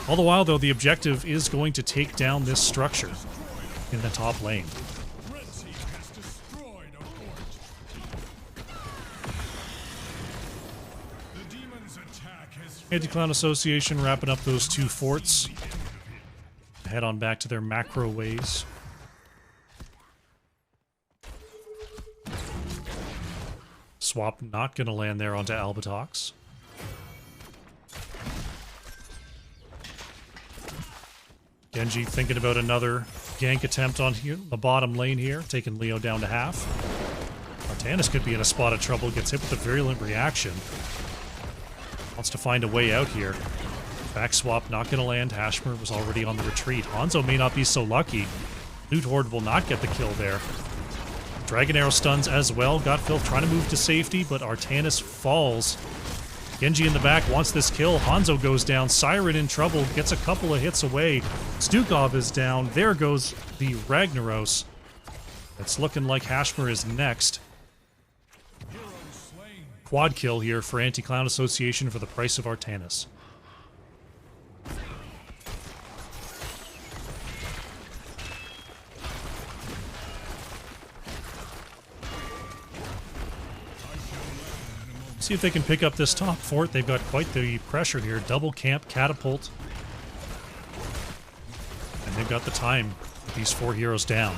All the while, though, the objective is going to take down this structure in the top lane. Red team has destroyed a fort. The demon's attack has Anti-Clown Association wrapping up those two forts. Head on back to their macro ways. Swap not going to land there onto Albatox. Genji thinking about another gank attempt on here, the bottom lane here, taking Leo down to half. Artanis could be in a spot of trouble, gets hit with a virulent reaction. Wants to find a way out here. Back swap not going to land. Hashmer was already on the retreat. Hanzo may not be so lucky. Loot Horde will not get the kill there. Dragon Arrow stuns as well. Got Filth trying to move to safety, but Artanis falls. Genji in the back wants this kill. Hanzo goes down. Siren in trouble. Gets a couple of hits away. Stukov is down. There goes the Ragnaros. It's looking like Hashmer is next. Quad kill here for Anti-Clown Association for the price of Artanis. See if they can pick up this top fort. They've got quite the pressure here. Double camp, catapult. And they've got the time with these 4 heroes down.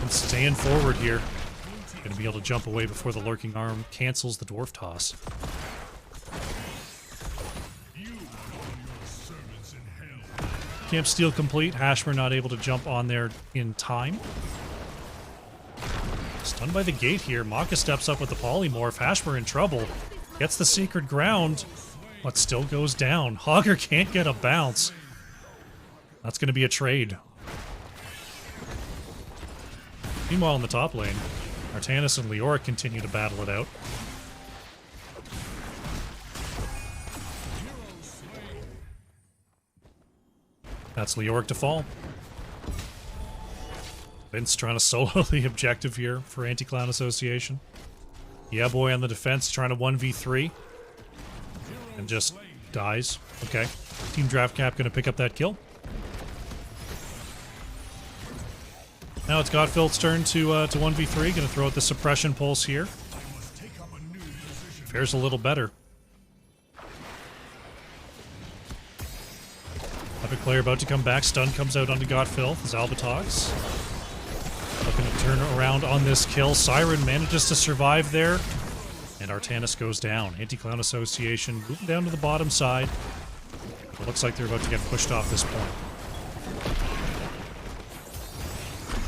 And staying forward here. Going to be able to jump away before the lurking arm cancels the dwarf toss. Camp steal complete. Hashmer not able to jump on there in time. Stunned by the gate here. Maka steps up with the polymorph. Hashmer in trouble. Gets the sacred ground, but still goes down. Hogger can't get a bounce. That's going to be a trade. Meanwhile, in the top lane, Artanis and Leoric continue to battle it out. That's Leoric to fall. Vince trying to solo the objective here for Anti-Clown Association. Yeah, boy on the defense trying to 1v3. And just dies. Okay. Team Draft Cap going to pick up that kill. Now it's Godfilth's turn to 1v3. Going to throw out the suppression pulse here. Fares a little better. Epic player about to come back. Stun comes out onto Godfilth as Albatox. Looking to turn around on this kill. Siren manages to survive there. And Artanis goes down. Anti-Clown Association moving down to the bottom side. It looks like they're about to get pushed off this point.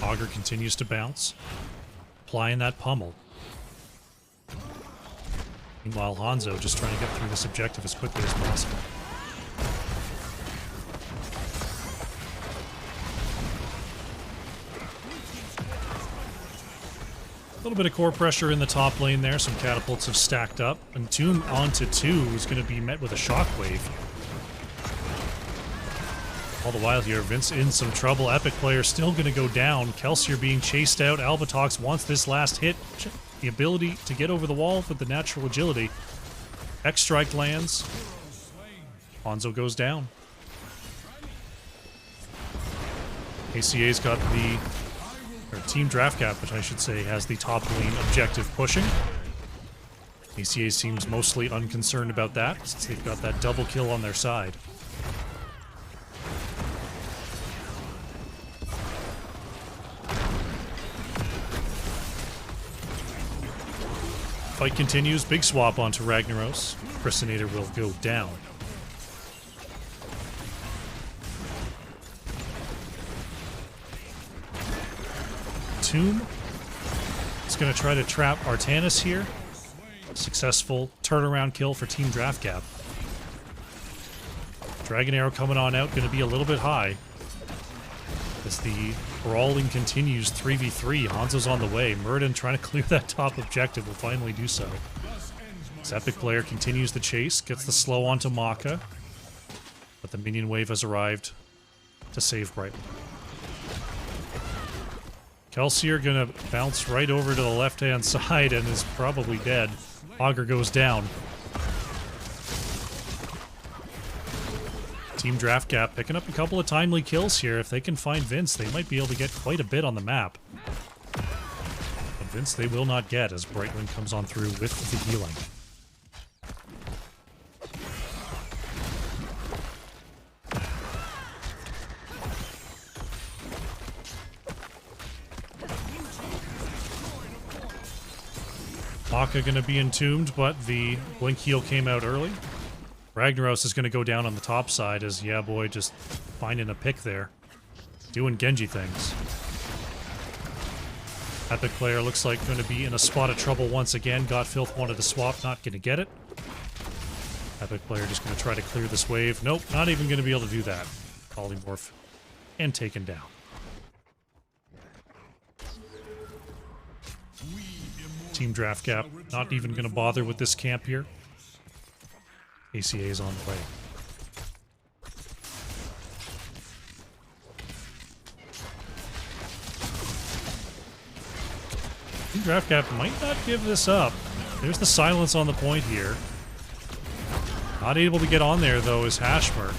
Augur continues to bounce. Applying that pummel. Meanwhile, Hanzo just trying to get through this objective as quickly as possible. A little bit of core pressure in the top lane there. Some catapults have stacked up. And Tomb onto 2 is going to be met with a shockwave. All the while here, Vince in some trouble. Epic player still going to go down. Kelsier being chased out. Albatox wants this last hit. The ability to get over the wall with the natural agility. X-Strike lands. Hanzo goes down. ACA's got the... or Team Draft Cap, which I should say, has the top lane objective pushing. ACA seems mostly unconcerned about that, since they've got that double kill on their side. Fight continues. Big swap onto Ragnaros. Chrysinator will go down. Tomb is going to try to trap Artanis here. Successful turnaround kill for Team Draft Cap. Dragon Arrow coming on out, going to be a little bit high. As the brawling continues, 3v3, Hanzo's on the way. Muradin trying to clear that top objective, will finally do so. This epic player continues the chase, gets the slow onto Maka. But the minion wave has arrived to save Brighton. Kelsier gonna bounce right over to the left-hand side and is probably dead. Augur goes down. Team Draft Cap picking up a couple of timely kills here. If they can find Vince, they might be able to get quite a bit on the map. But Vince they will not get as Brightwing comes on through with the healing. Maka gonna be entombed, but the blink heal came out early. Ragnaros is gonna go down on the top side as yeah boy just finding a pick there. Doing Genji things. Epic player looks like gonna be in a spot of trouble once again. Godfilth wanted to swap, not gonna get it. Epic player just gonna try to clear this wave. Nope, not even gonna be able to do that. Polymorph and taken down. Team Draft Cap not even going to bother with this camp here. ACA is on the way. Team Draft Cap might not give this up. There's the silence on the point here. Not able to get on there though is Hashmer.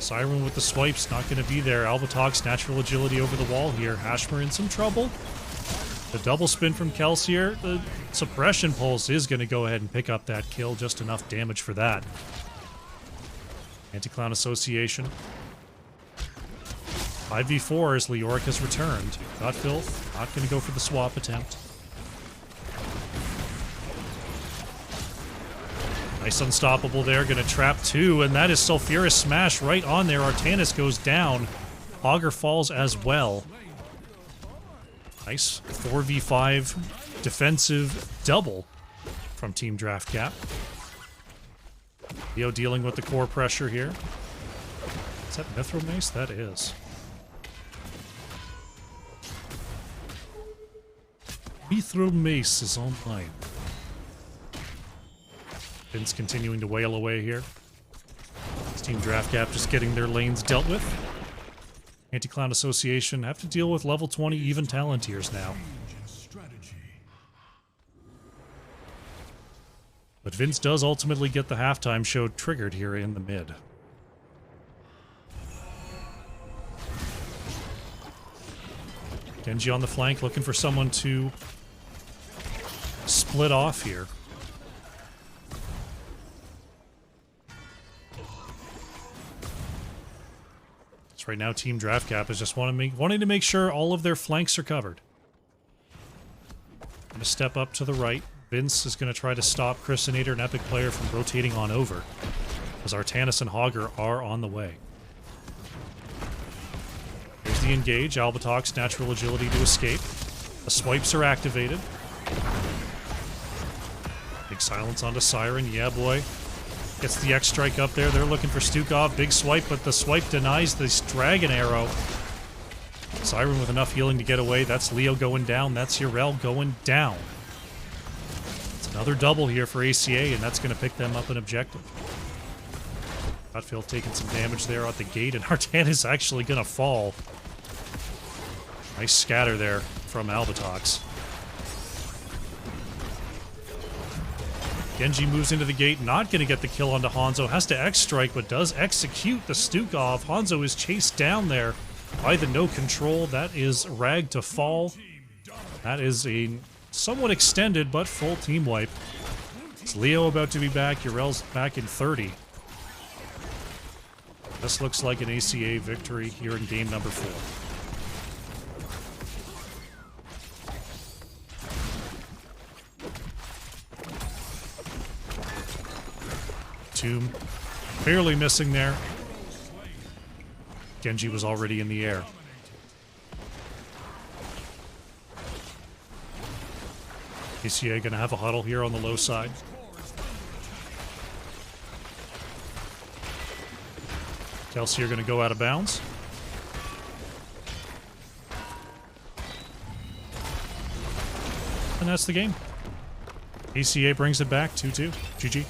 Siren with the swipes not going to be there. Albatox natural agility over the wall here. Hashmer in some trouble. The double spin from Kelsier, the suppression pulse is going to go ahead and pick up that kill, just enough damage for that. Anti-Clown Association. 5v4 as Leoric has returned. Godfilth not going to go for the swap attempt. Nice unstoppable there, going to trap two, and that is Sulfuris Smash right on there. Artanis goes down. Augur falls as well. Nice 4v5 defensive double from Team Draft Cap. Leo dealing with the core pressure here. Is that Mithril Mace? That is. Mithril Mace is online. Vince continuing to wail away here. This Team Draft Cap just getting their lanes dealt with. Anti-Clown Association have to deal with level 20 even Talontiers now. But Vince does ultimately get the halftime show triggered here in the mid. Genji on the flank looking for someone to split off here. Right now, Team Draft Cap is just wanting to make sure all of their flanks are covered. Going to step up to the right. Vince is going to try to stop Chrysinator and Epic Player from rotating on over, as Artanis and Augur are on the way. Here's the engage. Albatox, natural agility to escape. The swipes are activated. Big silence onto Siren. Yeah, boy. Gets the X strike up there. They're looking for Stukov. Big swipe, but the swipe denies this Dragon Arrow. Siren with enough healing to get away. That's Leo going down. That's Yrel going down. It's another double here for ACA, and that's going to pick them up an objective. Godfield taking some damage there at the gate, and Artan is actually going to fall. Nice scatter there from Albatox. Genji moves into the gate, not going to get the kill onto Hanzo. Has to X-strike, but does execute the Stukov. Hanzo is chased down there by the no control. That is Rag to fall. That is a somewhat extended but full team wipe. It's Leo about to be back. Yrel's back in 30. This looks like an ACA victory here in game number 4. Tomb barely missing there. Genji was already in the air. ACA gonna have a huddle here on the low side. Kelsey are gonna go out of bounds. And that's the game. ACA brings it back 2-2. GG.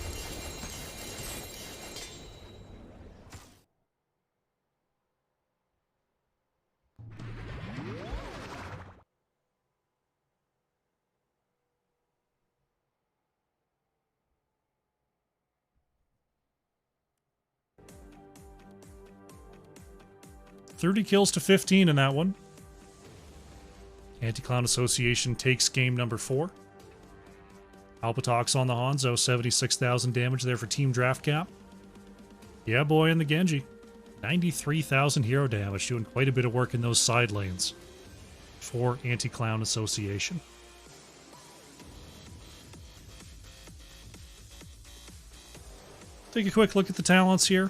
$30 kills to 15 in that one. Anti-Clown Association takes game number 4. Alpatox on the Hanzo, 76,000 damage there for Team Draft Cap. Yeah, boy, and the Genji. 93,000 hero damage, doing quite a bit of work in those side lanes for Anti-Clown Association. Take a quick look at the talents here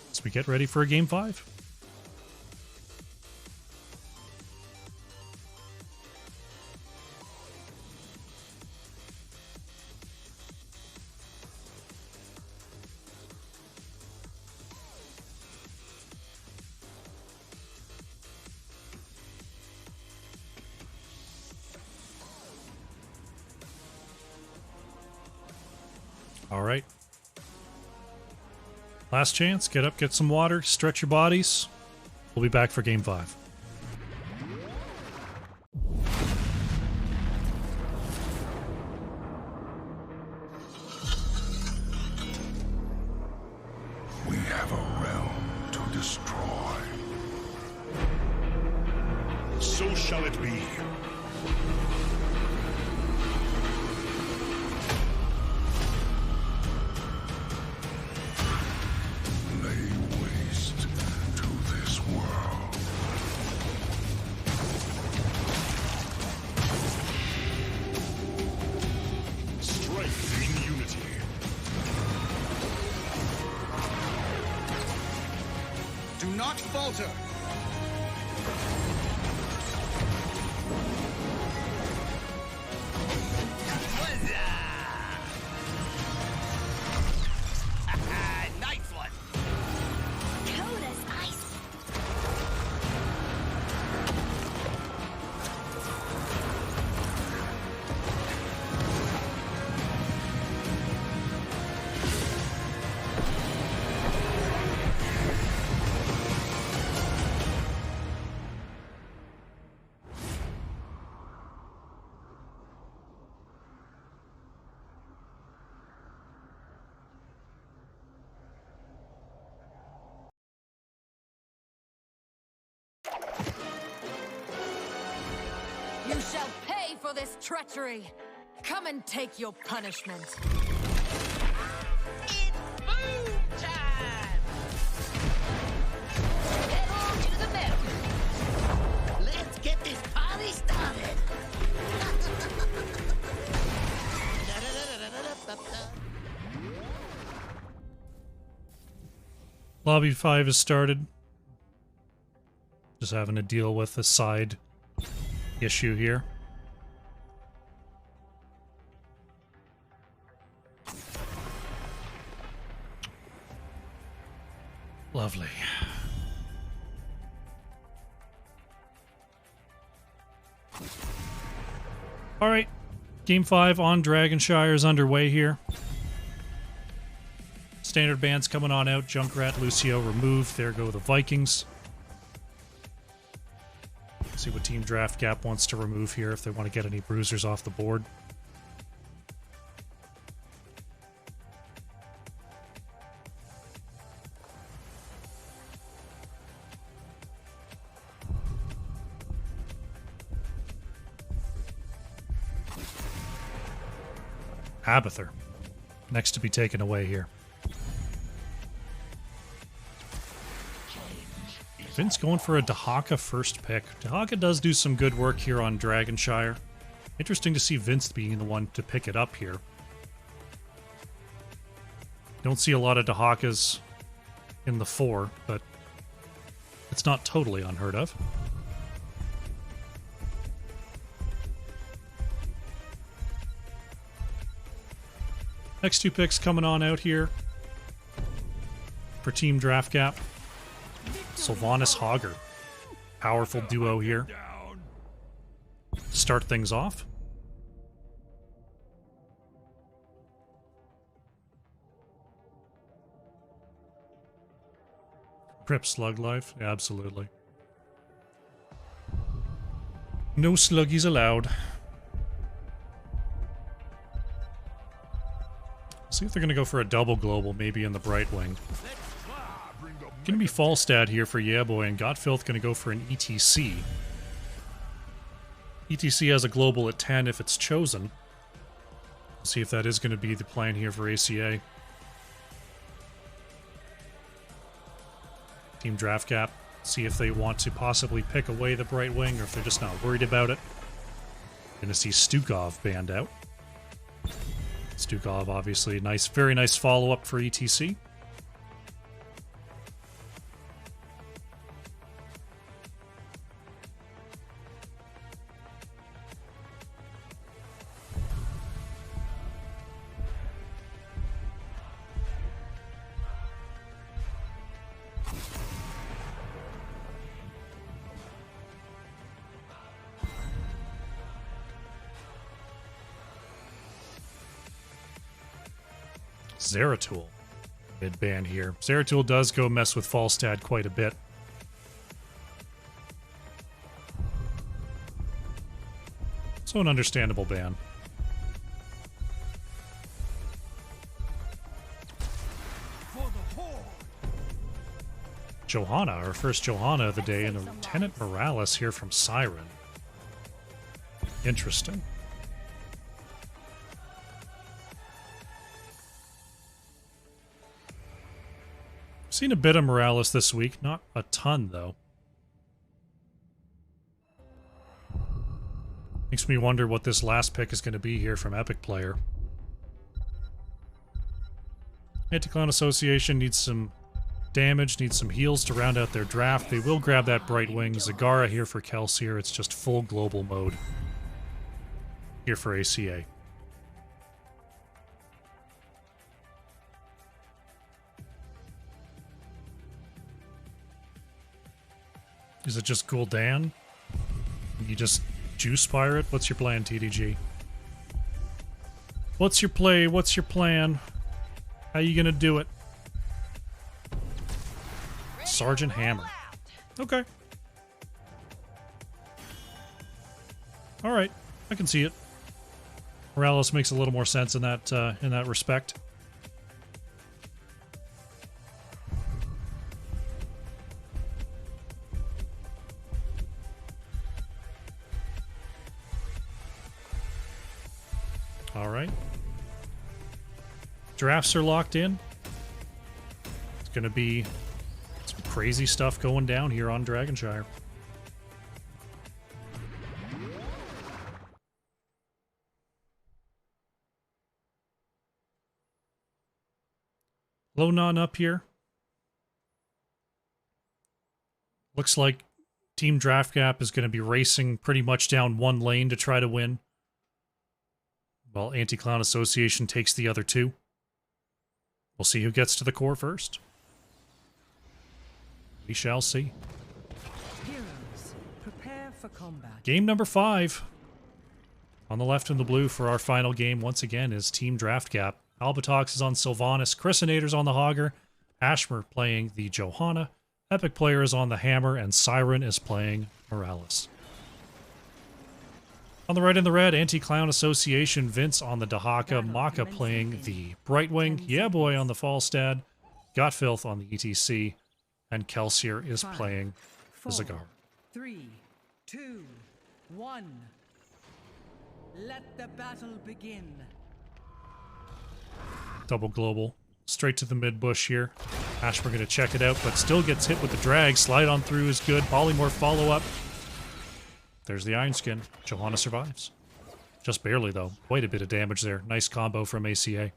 as we get ready for a Game 5. All right. Last chance. Get up, get some water, stretch your bodies. We'll be back for Game 5. We have a realm to destroy. So shall it be. Not falter. Nice one. Cold as ice. You shall pay for this treachery. Come and take your punishment. It's boom time! Pedal to the metal. Let's get this party started. Lobby 5 has started. Just having to deal with a side issue here. Lovely. All right, Game 5 on Dragonshire is underway here. Standard bands coming on out. Junkrat, Lucio removed. There go the Vikings. See what Team Draft Gap wants to remove here if they want to get any bruisers off the board. Abathur, next to be taken away here. Vince going for a Dahaka first pick. Dahaka does do some good work here on Dragonshire. Interesting to see Vince being the one to pick it up here. Don't see a lot of Dahakas in the 4, but it's not totally unheard of. Next 2 picks coming on out here for Team Draft Gap. Sylvanas Hogger. Powerful duo here. Start things off. Prep slug life, absolutely. No sluggies allowed. See if they're going to go for a double global, maybe in the Bright Wing. Going to be Falstad here for Yeah Boy, and Godfilth going to go for an ETC. ETC has a global at 10 if it's chosen. See if that is going to be the plan here for ACA. Team Draft Gap, see if they want to possibly pick away the Bright Wing or if they're just not worried about it. Gonna see Stukov banned out. Stukov, obviously, nice, very nice follow-up for ETC. Zeratul mid-ban here. Zeratul does go mess with Falstad quite a bit. So an understandable ban. Johanna, our first Johanna of the day, and a Lieutenant Morales here from Siren. Interesting. Seen a bit of Morales this week, not a ton though. Makes me wonder what this last pick is going to be here from Epic Player. Anti-Clown Association needs some damage, needs some heals to round out their draft. They will grab that Bright Wing. Zagara here for Kelsier. It's just full global mode here for ACA. Is it just Gul'dan? You just juice pirate? What's your plan, TDG? What's your play? What's your plan? How you gonna do it? Sergeant Hammer. Okay. Alright, I can see it. Morales makes a little more sense in that respect. Alright. Drafts are locked in. It's going to be some crazy stuff going down here on Dragonshire. Lonan up here. Looks like Team Draft Gap is going to be racing pretty much down one lane to try to win, while Anti-Clown Association takes the other two. We'll see who gets to the core first. We shall see. Heroes, prepare for combat. Game number 5. On the left in the blue for our final game, once again, is Team Draft Gap. Albatox is on Sylvanas, Chrisinator's on the Hogger, Ashmer playing the Johanna, Epic Player is on the Hammer, and Siren is playing Morales. On the right in the red, Anti-Clown Association, Vince on the Dahaka, Maka playing the Brightwing, Yeah Boy on the Falstad, Gotfilth on the ETC, and Kelsier is playing the Zagara. 3, 2, 1. Let the battle begin. Double global. Straight to the mid bush here. Ashmer going to check it out, but still gets hit with the drag. Slide on through is good. Polymorph follow-up. There's the Iron Skin. Johanna survives. Just barely, though. Quite a bit of damage there. Nice combo from ACA.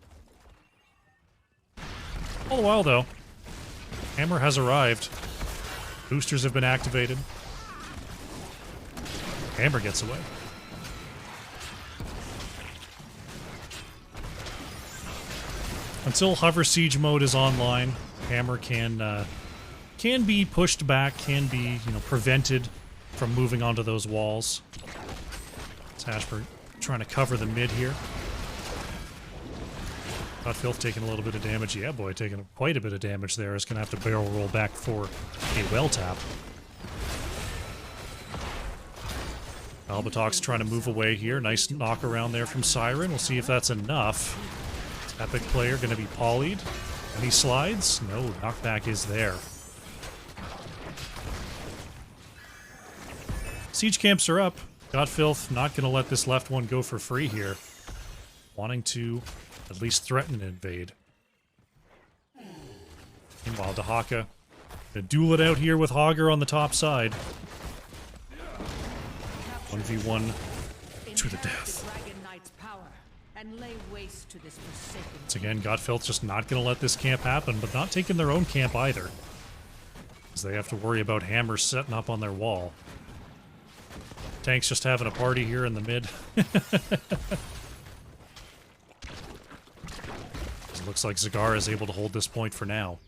All the while, though, Hammer has arrived. Boosters have been activated. Hammer gets away. Until Hover Siege mode is online, Hammer can be pushed back, can be, prevented from moving onto those walls. It's Ashford trying to cover the mid here. Got Filth taking a little bit of damage. Yeah, boy, taking quite a bit of damage there. Is going to have to barrel roll back for a well tap. Albatox trying to move away here. Nice knock around there from Siren. We'll see if that's enough. Epic player going to be polyed. Any slides? No, knockback is there. Siege camps are up. Godfilth not going to let this left one go for free here. Wanting to at least threaten and invade. Meanwhile, Dahaka gonna duel it out here with Hogger on the top side. 1v1 to the death. Once again, Godfilth just not going to let this camp happen, but not taking their own camp either. Because they have to worry about hammers setting up on their wall. Tank's just having a party here in the mid. It looks like Zagara is able to hold this point for now.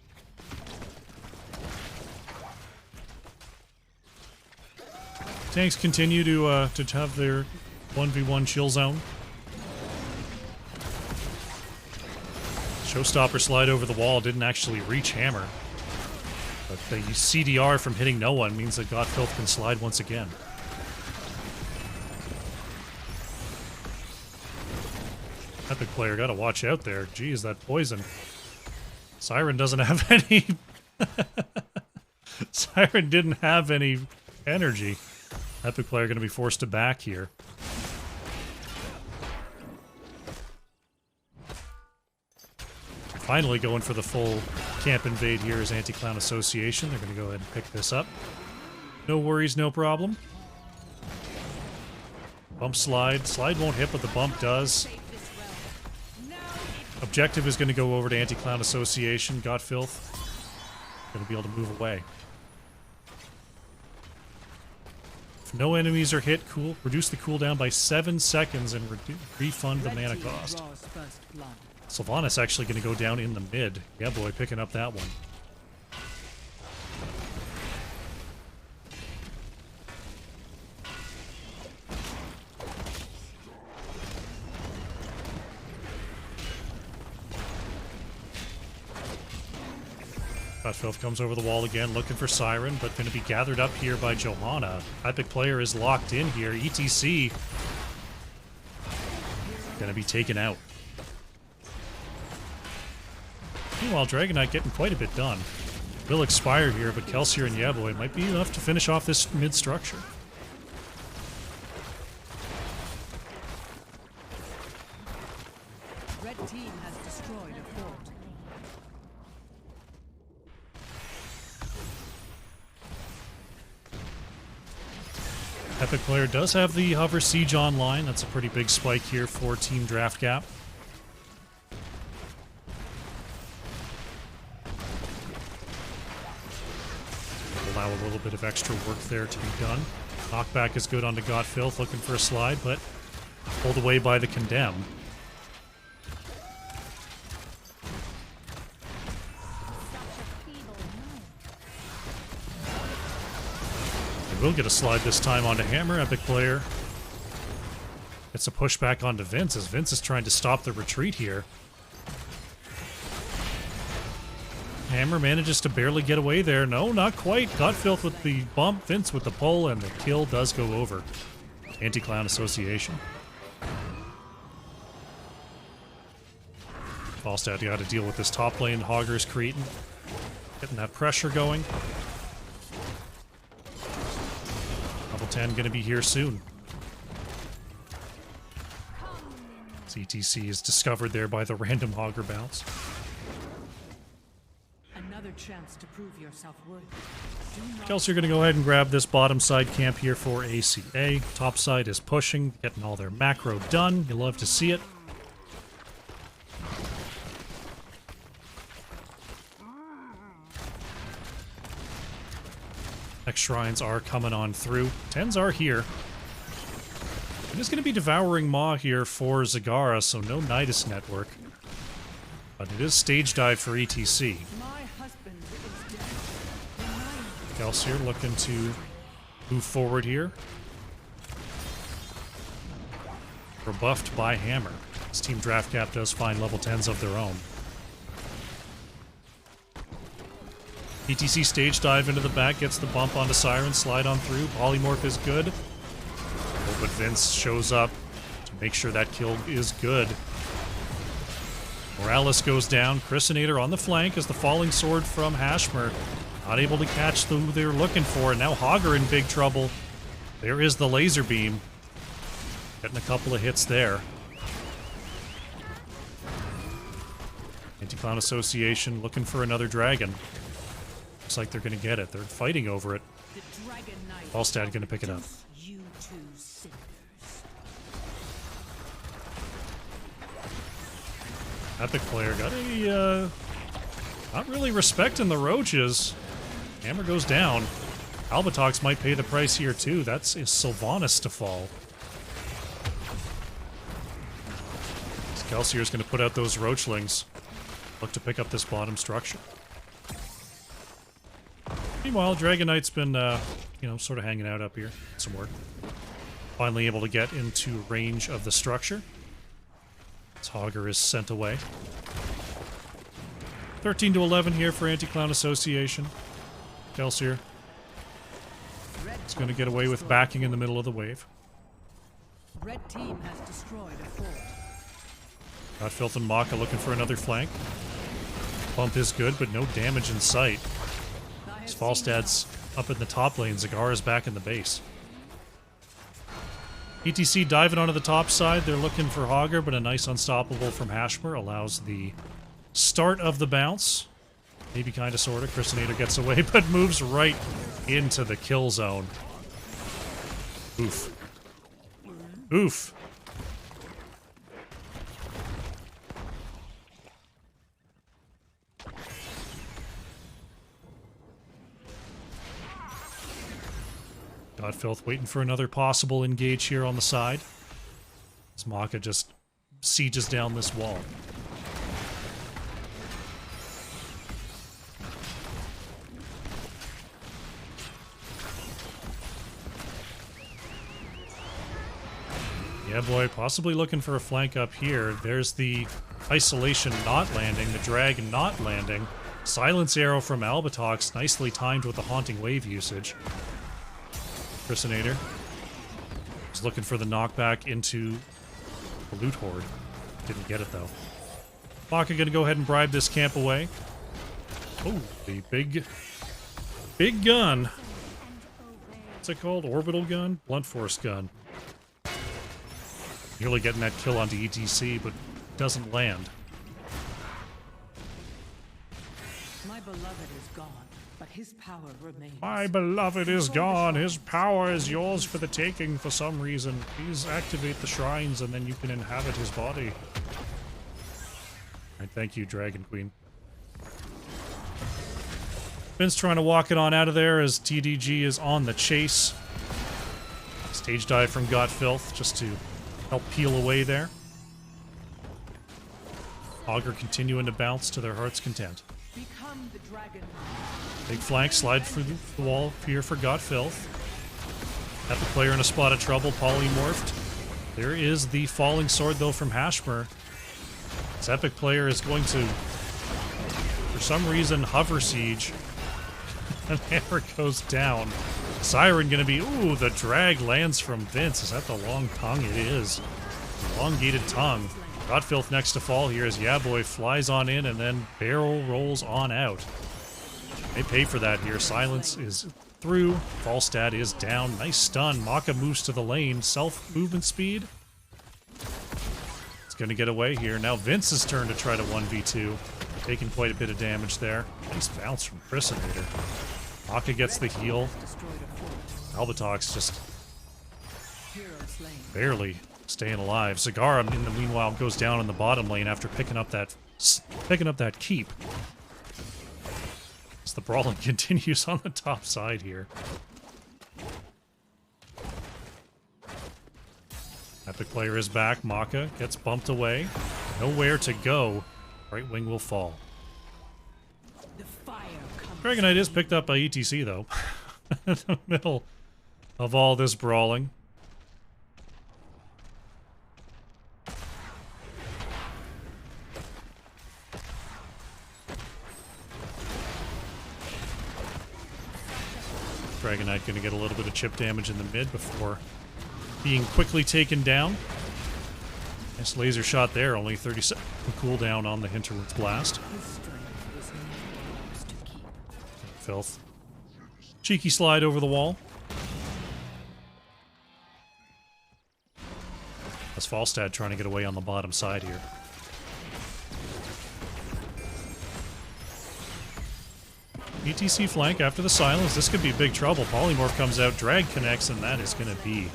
Tanks continue to have their 1v1 chill zone. Showstopper slide over the wall didn't actually reach Hammer. But the CDR from hitting no one means that Godfilth can slide once again. Epic player, gotta watch out there. Geez, that poison. Siren doesn't have any... Siren didn't have any energy. Epic player gonna be forced to back here. Finally going for the full camp invade here is Anti-Clown Association. They're gonna go ahead and pick this up. No worries, no problem. Bump slide. Slide won't hit, but the bump does. Objective is going to go over to Anti-Clown Association. Godfilth going to be able to move away. If no enemies are hit, reduce the cooldown by 7 seconds and refund the mana cost. Sylvanas actually going to go down in the mid. Yeah, boy, picking up that one. Godfilth comes over the wall again, looking for Siren, but going to be gathered up here by Johanna. Epic player is locked in here. ETC going to be taken out. Meanwhile, Dragon Knight getting quite a bit done. Will expire here, but Kelsier and Yaboy might be enough to finish off this mid-structure. Red team has destroyed a fort. Epic player does have the Hover Siege online. That's a pretty big spike here for Team Draft Gap. Allow a little bit of extra work there to be done. Knockback is good onto Godfilth, looking for a slide, but pulled away by the Condemn. Will get a slide this time onto Hammer. Epic player. It's a pushback onto Vince as Vince is trying to stop the retreat here. Hammer manages to barely get away there. No, not quite. Godfilth with the bump, Vince with the pull, and the kill does go over. Anti-Clown Association. Falstad got to deal with this top lane Hogger's creating. Getting that pressure going. Level 10 going to be here soon. CTC is discovered there by the random Hogger bounce. Another chance to prove yourself worthy. Kelsier going to go ahead and grab this bottom side camp here for ACA. Top side is pushing, getting all their macro done. You'll love to see it. Next shrines are coming on through. 10s are here. It is going to be Devouring Maw here for Zagara, so no Nidus Network. But it is stage dive for ETC. My husband is dead. Kelsier looking to move forward here. Rebuffed by Hammer. This Team Draft Cap does find level 10s of their own. ETC stage dive into the back, gets the bump onto Siren, slide on through. Polymorph is good. Oh, but Vince shows up to make sure that kill is good. Morales goes down. Chrisinator on the flank as the falling sword from Hashmer. Not able to catch who they're looking for. And now Hogger in big trouble. There is the laser beam. Getting a couple of hits there. Anti-Clown Association looking for another dragon. Looks like they're going to get it. They're fighting over it. Falstad going to pick it up. You two cinders. Epic player got a, not really respecting the roaches. Hammer goes down. Albatox might pay the price here too. That's is Sylvanas to fall. Kelsier's going to put out those roachlings. Look to pick up this bottom structure. Meanwhile, Dragon Knight's been, you know, sort of hanging out up here. Some work. Finally able to get into range of the structure. As Hogger is sent away. 13 to 11 here for Anti-Clown Association. Kelsier is going to get away with backing in the middle of the wave. Red team has destroyed a fort. Got Filth and Maka looking for another flank. Bump is good, but no damage in sight. As Falstad's up in the top lane, Zagara's back in the base. ETC diving onto the top side. They're looking for Hogger, but a nice unstoppable from Hashmer allows the start of the bounce. Maybe kind of, sort of. Chrisinator gets away, but moves right into the kill zone. Oof. Oof. Godfilth waiting for another possible engage here on the side. As Maka just sieges down this wall. Yeah, boy, possibly looking for a flank up here. There's the isolation not landing, the drag not landing. Silence arrow from Albatox, nicely timed with the haunting wave usage. Chrisinator is looking for the knockback into the loot horde. Didn't get it though. Maka gonna go ahead and bribe this camp away. Oh, the big gun. What's it called? Orbital gun? Blunt force gun. Nearly getting that kill onto ETC, but doesn't land. My beloved is gone, but his power remains. My beloved is gone. His power is yours for the taking for some reason. Please activate the shrines and then you can inhabit his body. Alright, thank you, Dragon Queen. Vince trying to walk it on out of there as TDG is on the chase. Stage dive from Godfilth just to help peel away there. Augur continuing to bounce to their heart's content. Become the dragon. Big flank slide through the wall here for Godfilth. Epic player in a spot of trouble, polymorphed. There is the falling sword though from Hashmer. This Epic player is going to, for some reason, hover siege. And Hammer goes down. Siren gonna be, ooh, the drag lands from Vince. Is that the long tongue? It is. Elongated tongue. Godfilth next to fall here as Yaboy flies on in and then barrel rolls on out. They pay for that here. Silence is through. Falstad is down. Nice stun. Maka moves to the lane. Self-movement speed. It's gonna get away here. Now Vince's turn to try to 1v2. Taking quite a bit of damage there. Nice bounce from Chrisinator. Maka gets the heal. Albatox just barely staying alive. Zagara, in the meanwhile, goes down in the bottom lane after picking up that keep. as the brawling continues on the top side here. Epic player is back. Maka gets bumped away. Nowhere to go. Right wing will fall. The fire comes. Dragon Knight is picked up by ETC, though. In the middle of all this brawling. Dragon Knight going to get a little bit of chip damage in the mid before being quickly taken down. Nice laser shot there, only 30 seconds cooldown on the Hinterwoods Blast. His strength was not yours to keep. Filth. Cheeky slide over the wall. That's Falstad trying to get away on the bottom side here. ETC flank after the silence. This could be big trouble. Polymorph comes out, drag connects, and that is going to be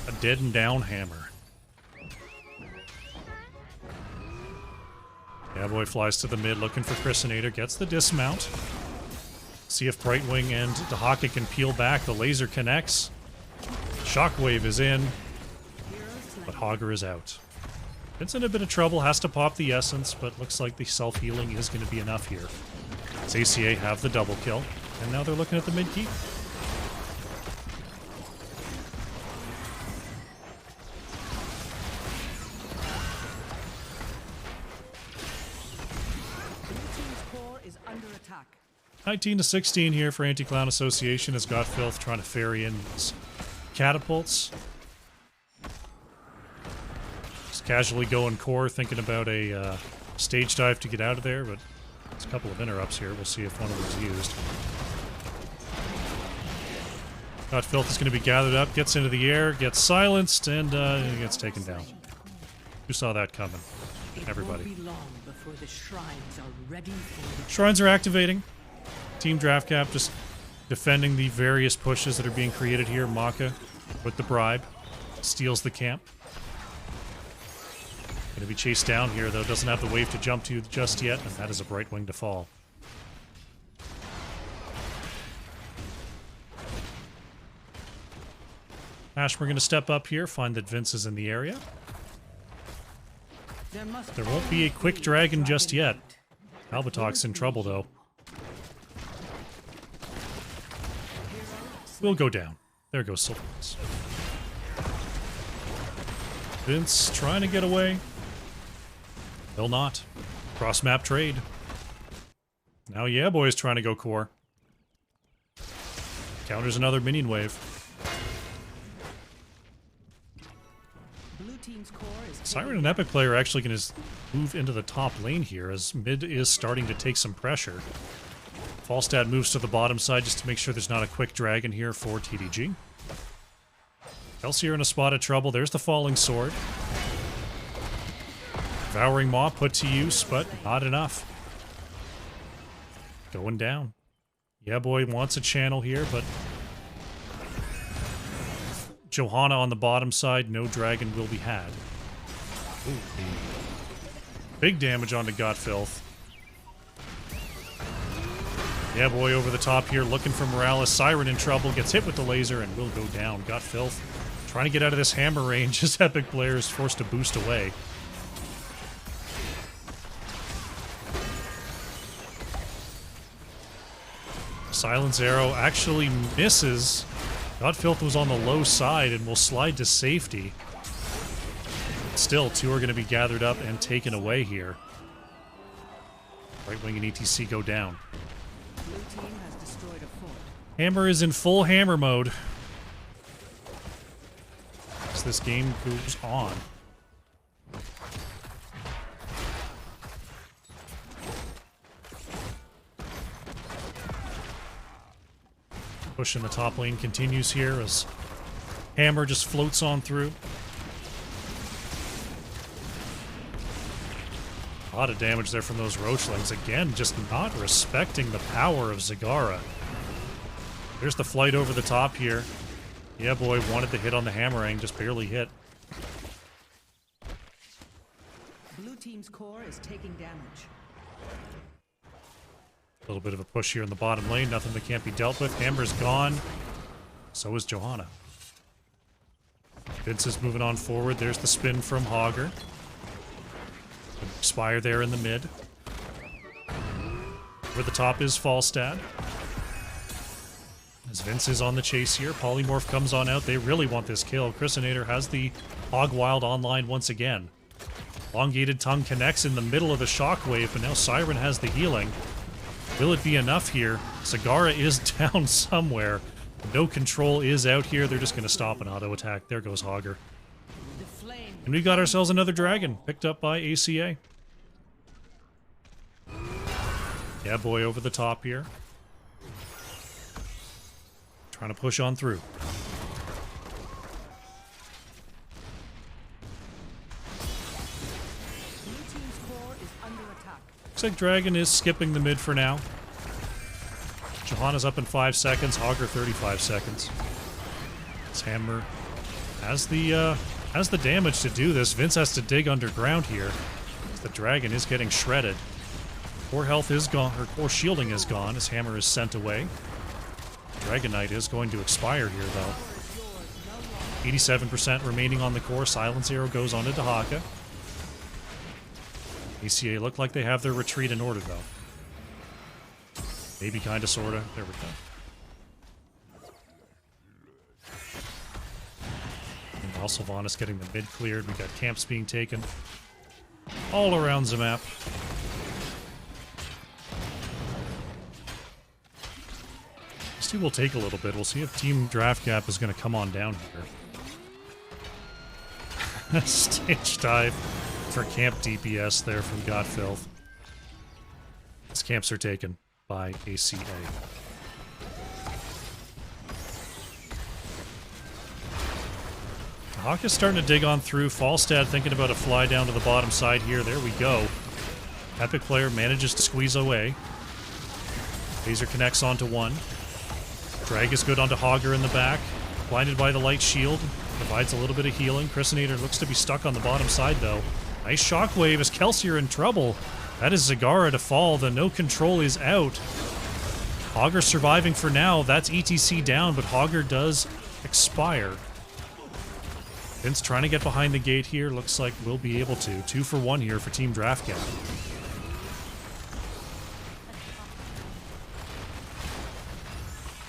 a dead and down hammer. Yeah, boy flies to the mid looking for Chrisinator, gets the dismount. See if Brightwing and Dahaka can peel back. The laser connects. Shockwave is in, but Hogger is out. It's in a bit of trouble, has to pop the essence, but looks like the self-healing is going to be enough here. As ACA have the double kill, and now they're looking at the mid keep. Blue team's core is under attack. 19 to 16 here for Anti-Clown Association as Godfilth trying to ferry in these catapults. Just casually going core, thinking about a stage dive to get out of there, but there's a couple of interrupts here. We'll see if one of them is used. Godfilth is going to be gathered up, gets into the air, gets silenced, and gets taken down. Who saw that coming? Everybody. It won't be long before the shrines are ready for the Shrines are activating. Team Draft Cap just defending the various pushes that are being created here. Maka with the bribe steals the camp. Going to be chased down here, though. Doesn't have the wave to jump to just yet, and that is a Brightwing to fall. Ash, we're going to step up here, find that Vince is in the area. There won't be a quick dragon just yet. Albatoc's in trouble, though. Will go down. There goes Silverwoods. Vince trying to get away. Will not. Cross-map trade. Now Yeah Boy's trying to go core. Counters another minion wave. blue team's core is Siren and Epic player are actually going to move into the top lane here as mid is starting to take some pressure. Falstad moves to the bottom side just to make sure there's not a quick dragon here for TDG. Kelsier in a spot of trouble. There's the falling sword. Devouring Maw put to use, but not enough. Going down. Yeah Boy wants a channel here, but Johanna on the bottom side, no dragon will be had. Ooh. Big damage onto Godfilth. Yeah Boy over the top here, looking for Morales. Siren in trouble, gets hit with the laser and will go down. Godfilth trying to get out of this hammer range as Epic player is forced to boost away. Silence Arrow actually misses. Godfilth was on the low side and will slide to safety. Still, two are going to be gathered up and taken away here. Right wing and ETC go down. blue team has destroyed a fort. Hammer is in full hammer mode as this game goes on. Push in the top lane continues here as Hammer just floats on through. A lot of damage there from those Rochlings. Again, just not respecting the power of Zagara. There's the flight over the top here. Yeah Boy wanted to hit on the Hammerang, just barely hit. Blue team's core is taking damage. A little bit of a push here in the bottom lane. Nothing that can't be dealt with. Hammer's gone. So is Johanna. Vince is moving on forward. There's the spin from Hogger. Expire there in the mid. Where the top is Falstad. As Vince is on the chase here. Polymorph comes on out. They really want this kill. Chrisinator has the Hog Wild online once again. Elongated Tongue connects in the middle of the shockwave, but now Siren has the healing. Will it be enough here? Sagara is down somewhere. No control is out here. They're just going to stop an auto attack. There goes Hogger. And we got ourselves another dragon, picked up by ACA. Yeah, boy, over the top here. Trying to push on through. Looks like Dragon is skipping the mid for now. Johanna's up in 5 seconds, Hogger 35 seconds. This Hammer has the damage to do this. Vince has to dig underground here. The Dragon is getting shredded. Core health is gone, her core shielding is gone as Hammer is sent away. Dragon Knight is going to expire here though. 87% remaining on the core. Silence Arrow goes on to Dahaka. ACA look like they have their retreat in order though. Maybe kinda sorta. There we go. And Valsylvanas getting the mid cleared. We got camps being taken all around the map. This team will take a little bit. We'll see if Team Draft Gap is going to come on down here. Stage dive for camp DPS there from Godfilth. These camps are taken by ACA. Hawk is starting to dig on through. Falstad thinking about a fly down to the bottom side here. There we go. Epic player manages to squeeze away. Laser connects onto one. Drag is good onto Hogger in the back. Blinded by the light shield. Provides a little bit of healing. Chrisinator looks to be stuck on the bottom side though. Nice shockwave as Kelsier in trouble. That is Zagara to fall. The no control is out. Hogger surviving for now. That's ETC down, but Hogger does expire. Vince trying to get behind the gate here. Looks like we'll be able to. 2 for 1 here for Team Draft Gap.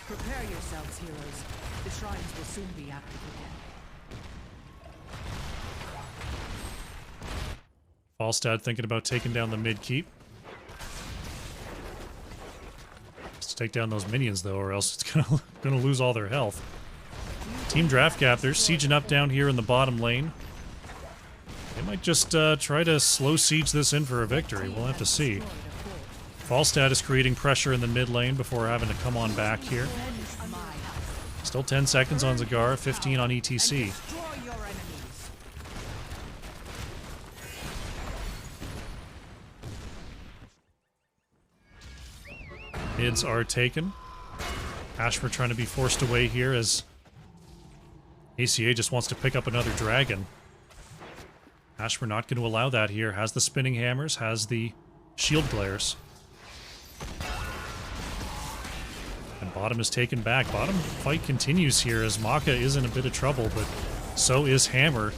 Prepare yourselves, heroes. The shrines will soon be active again. Falstad thinking about taking down the mid keep. Let's take down those minions though, or else it's gonna lose all their health. Team Draft Gap, they're sieging up down here in the bottom lane. They might just try to slow siege this in for a victory. We'll have to see. Falstad is creating pressure in the mid lane before having to come on back here. Still 10 seconds on Zagara, 15 on ETC. Mids are taken. Ashford trying to be forced away here as ACA just wants to pick up another dragon. Ashford not going to allow that here. Has the spinning hammers, has the shield glares. And bottom is taken back. Bottom fight continues here as Maka is in a bit of trouble, but so is Hammer.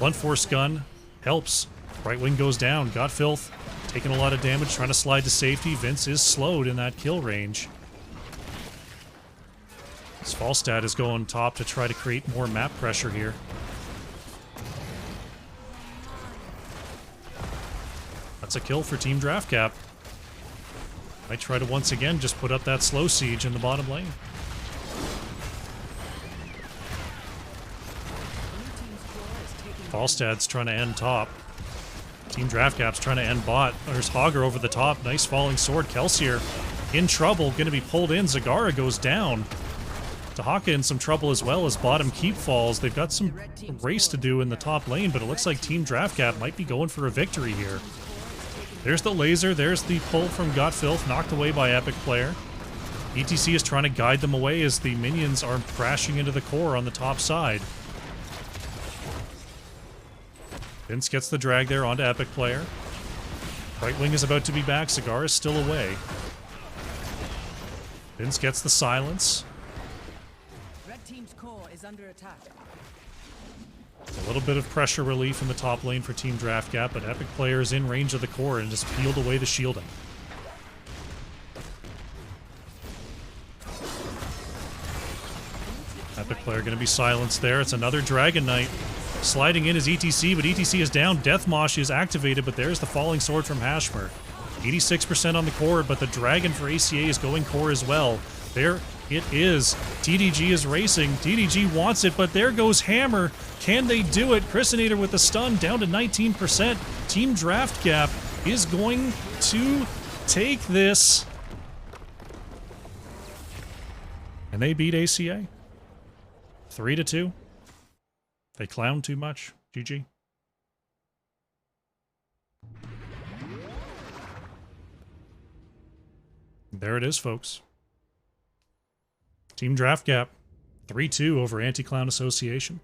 Blunt Force Gun helps. Right wing goes down. Godfilth taking a lot of damage, trying to slide to safety. Vince is slowed in that kill range. Falstad is going top to try to create more map pressure here. That's a kill for Team Draft Gap. Might try to once again just put up that slow siege in the bottom lane. Falstad's trying to end top. Team Draft Gap's trying to end bot. There's Hogger over the top. Nice falling sword. Kelsier in trouble. Going to be pulled in. Zagara goes down. Dahaka in some trouble as well as bottom keep falls. They've got some race to do in the top lane, but it looks like Team Draft Gap might be going for a victory here. There's the laser. There's the pull from Godfilth, knocked away by Epic Player. ETC is trying to guide them away as the minions are crashing into the core on the top side. Vince gets the drag there onto Epic Player. Right wing is about to be back. Cigar is still away. Vince gets the silence. Red team's core is under attack. A little bit of pressure relief in the top lane for Team Draft Gap, but Epic Player is in range of the core and just peeled away the shielding. Epic Player going to be silenced there. It's another Dragon Knight. Sliding in is ETC, but ETC is down. Death Mosh is activated, but there's the Falling Sword from Hashmer. 86% on the core, but the Dragon for ACA is going core as well. There it is. TDG is racing. TDG wants it, but there goes Hammer. Can they do it? Chrisinator with the stun down to 19%. Team Draft Gap is going to take this. And they beat ACA. 3-2. They clown too much. GG. There it is, folks. Team Draft Gap, 3-2 over Anti-Clown Association.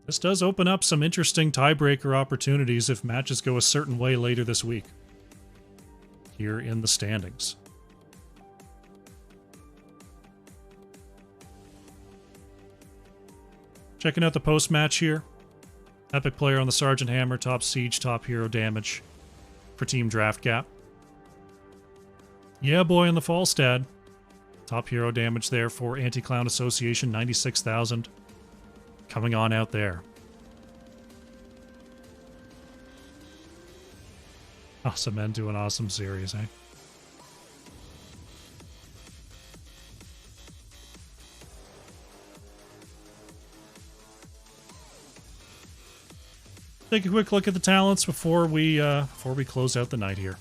This does open up some interesting tiebreaker opportunities if matches go a certain way later this week. Here in the standings. Checking out the post-match here. Epic Player on the Sergeant Hammer, top siege, top hero damage for Team Draft Gap. Yeah, boy, in the Falstad. Top hero damage there for Anti-Clown Association, 96,000. Coming on out there. Awesome end to an awesome series, eh? Take a quick look at the talents before we close out the night here.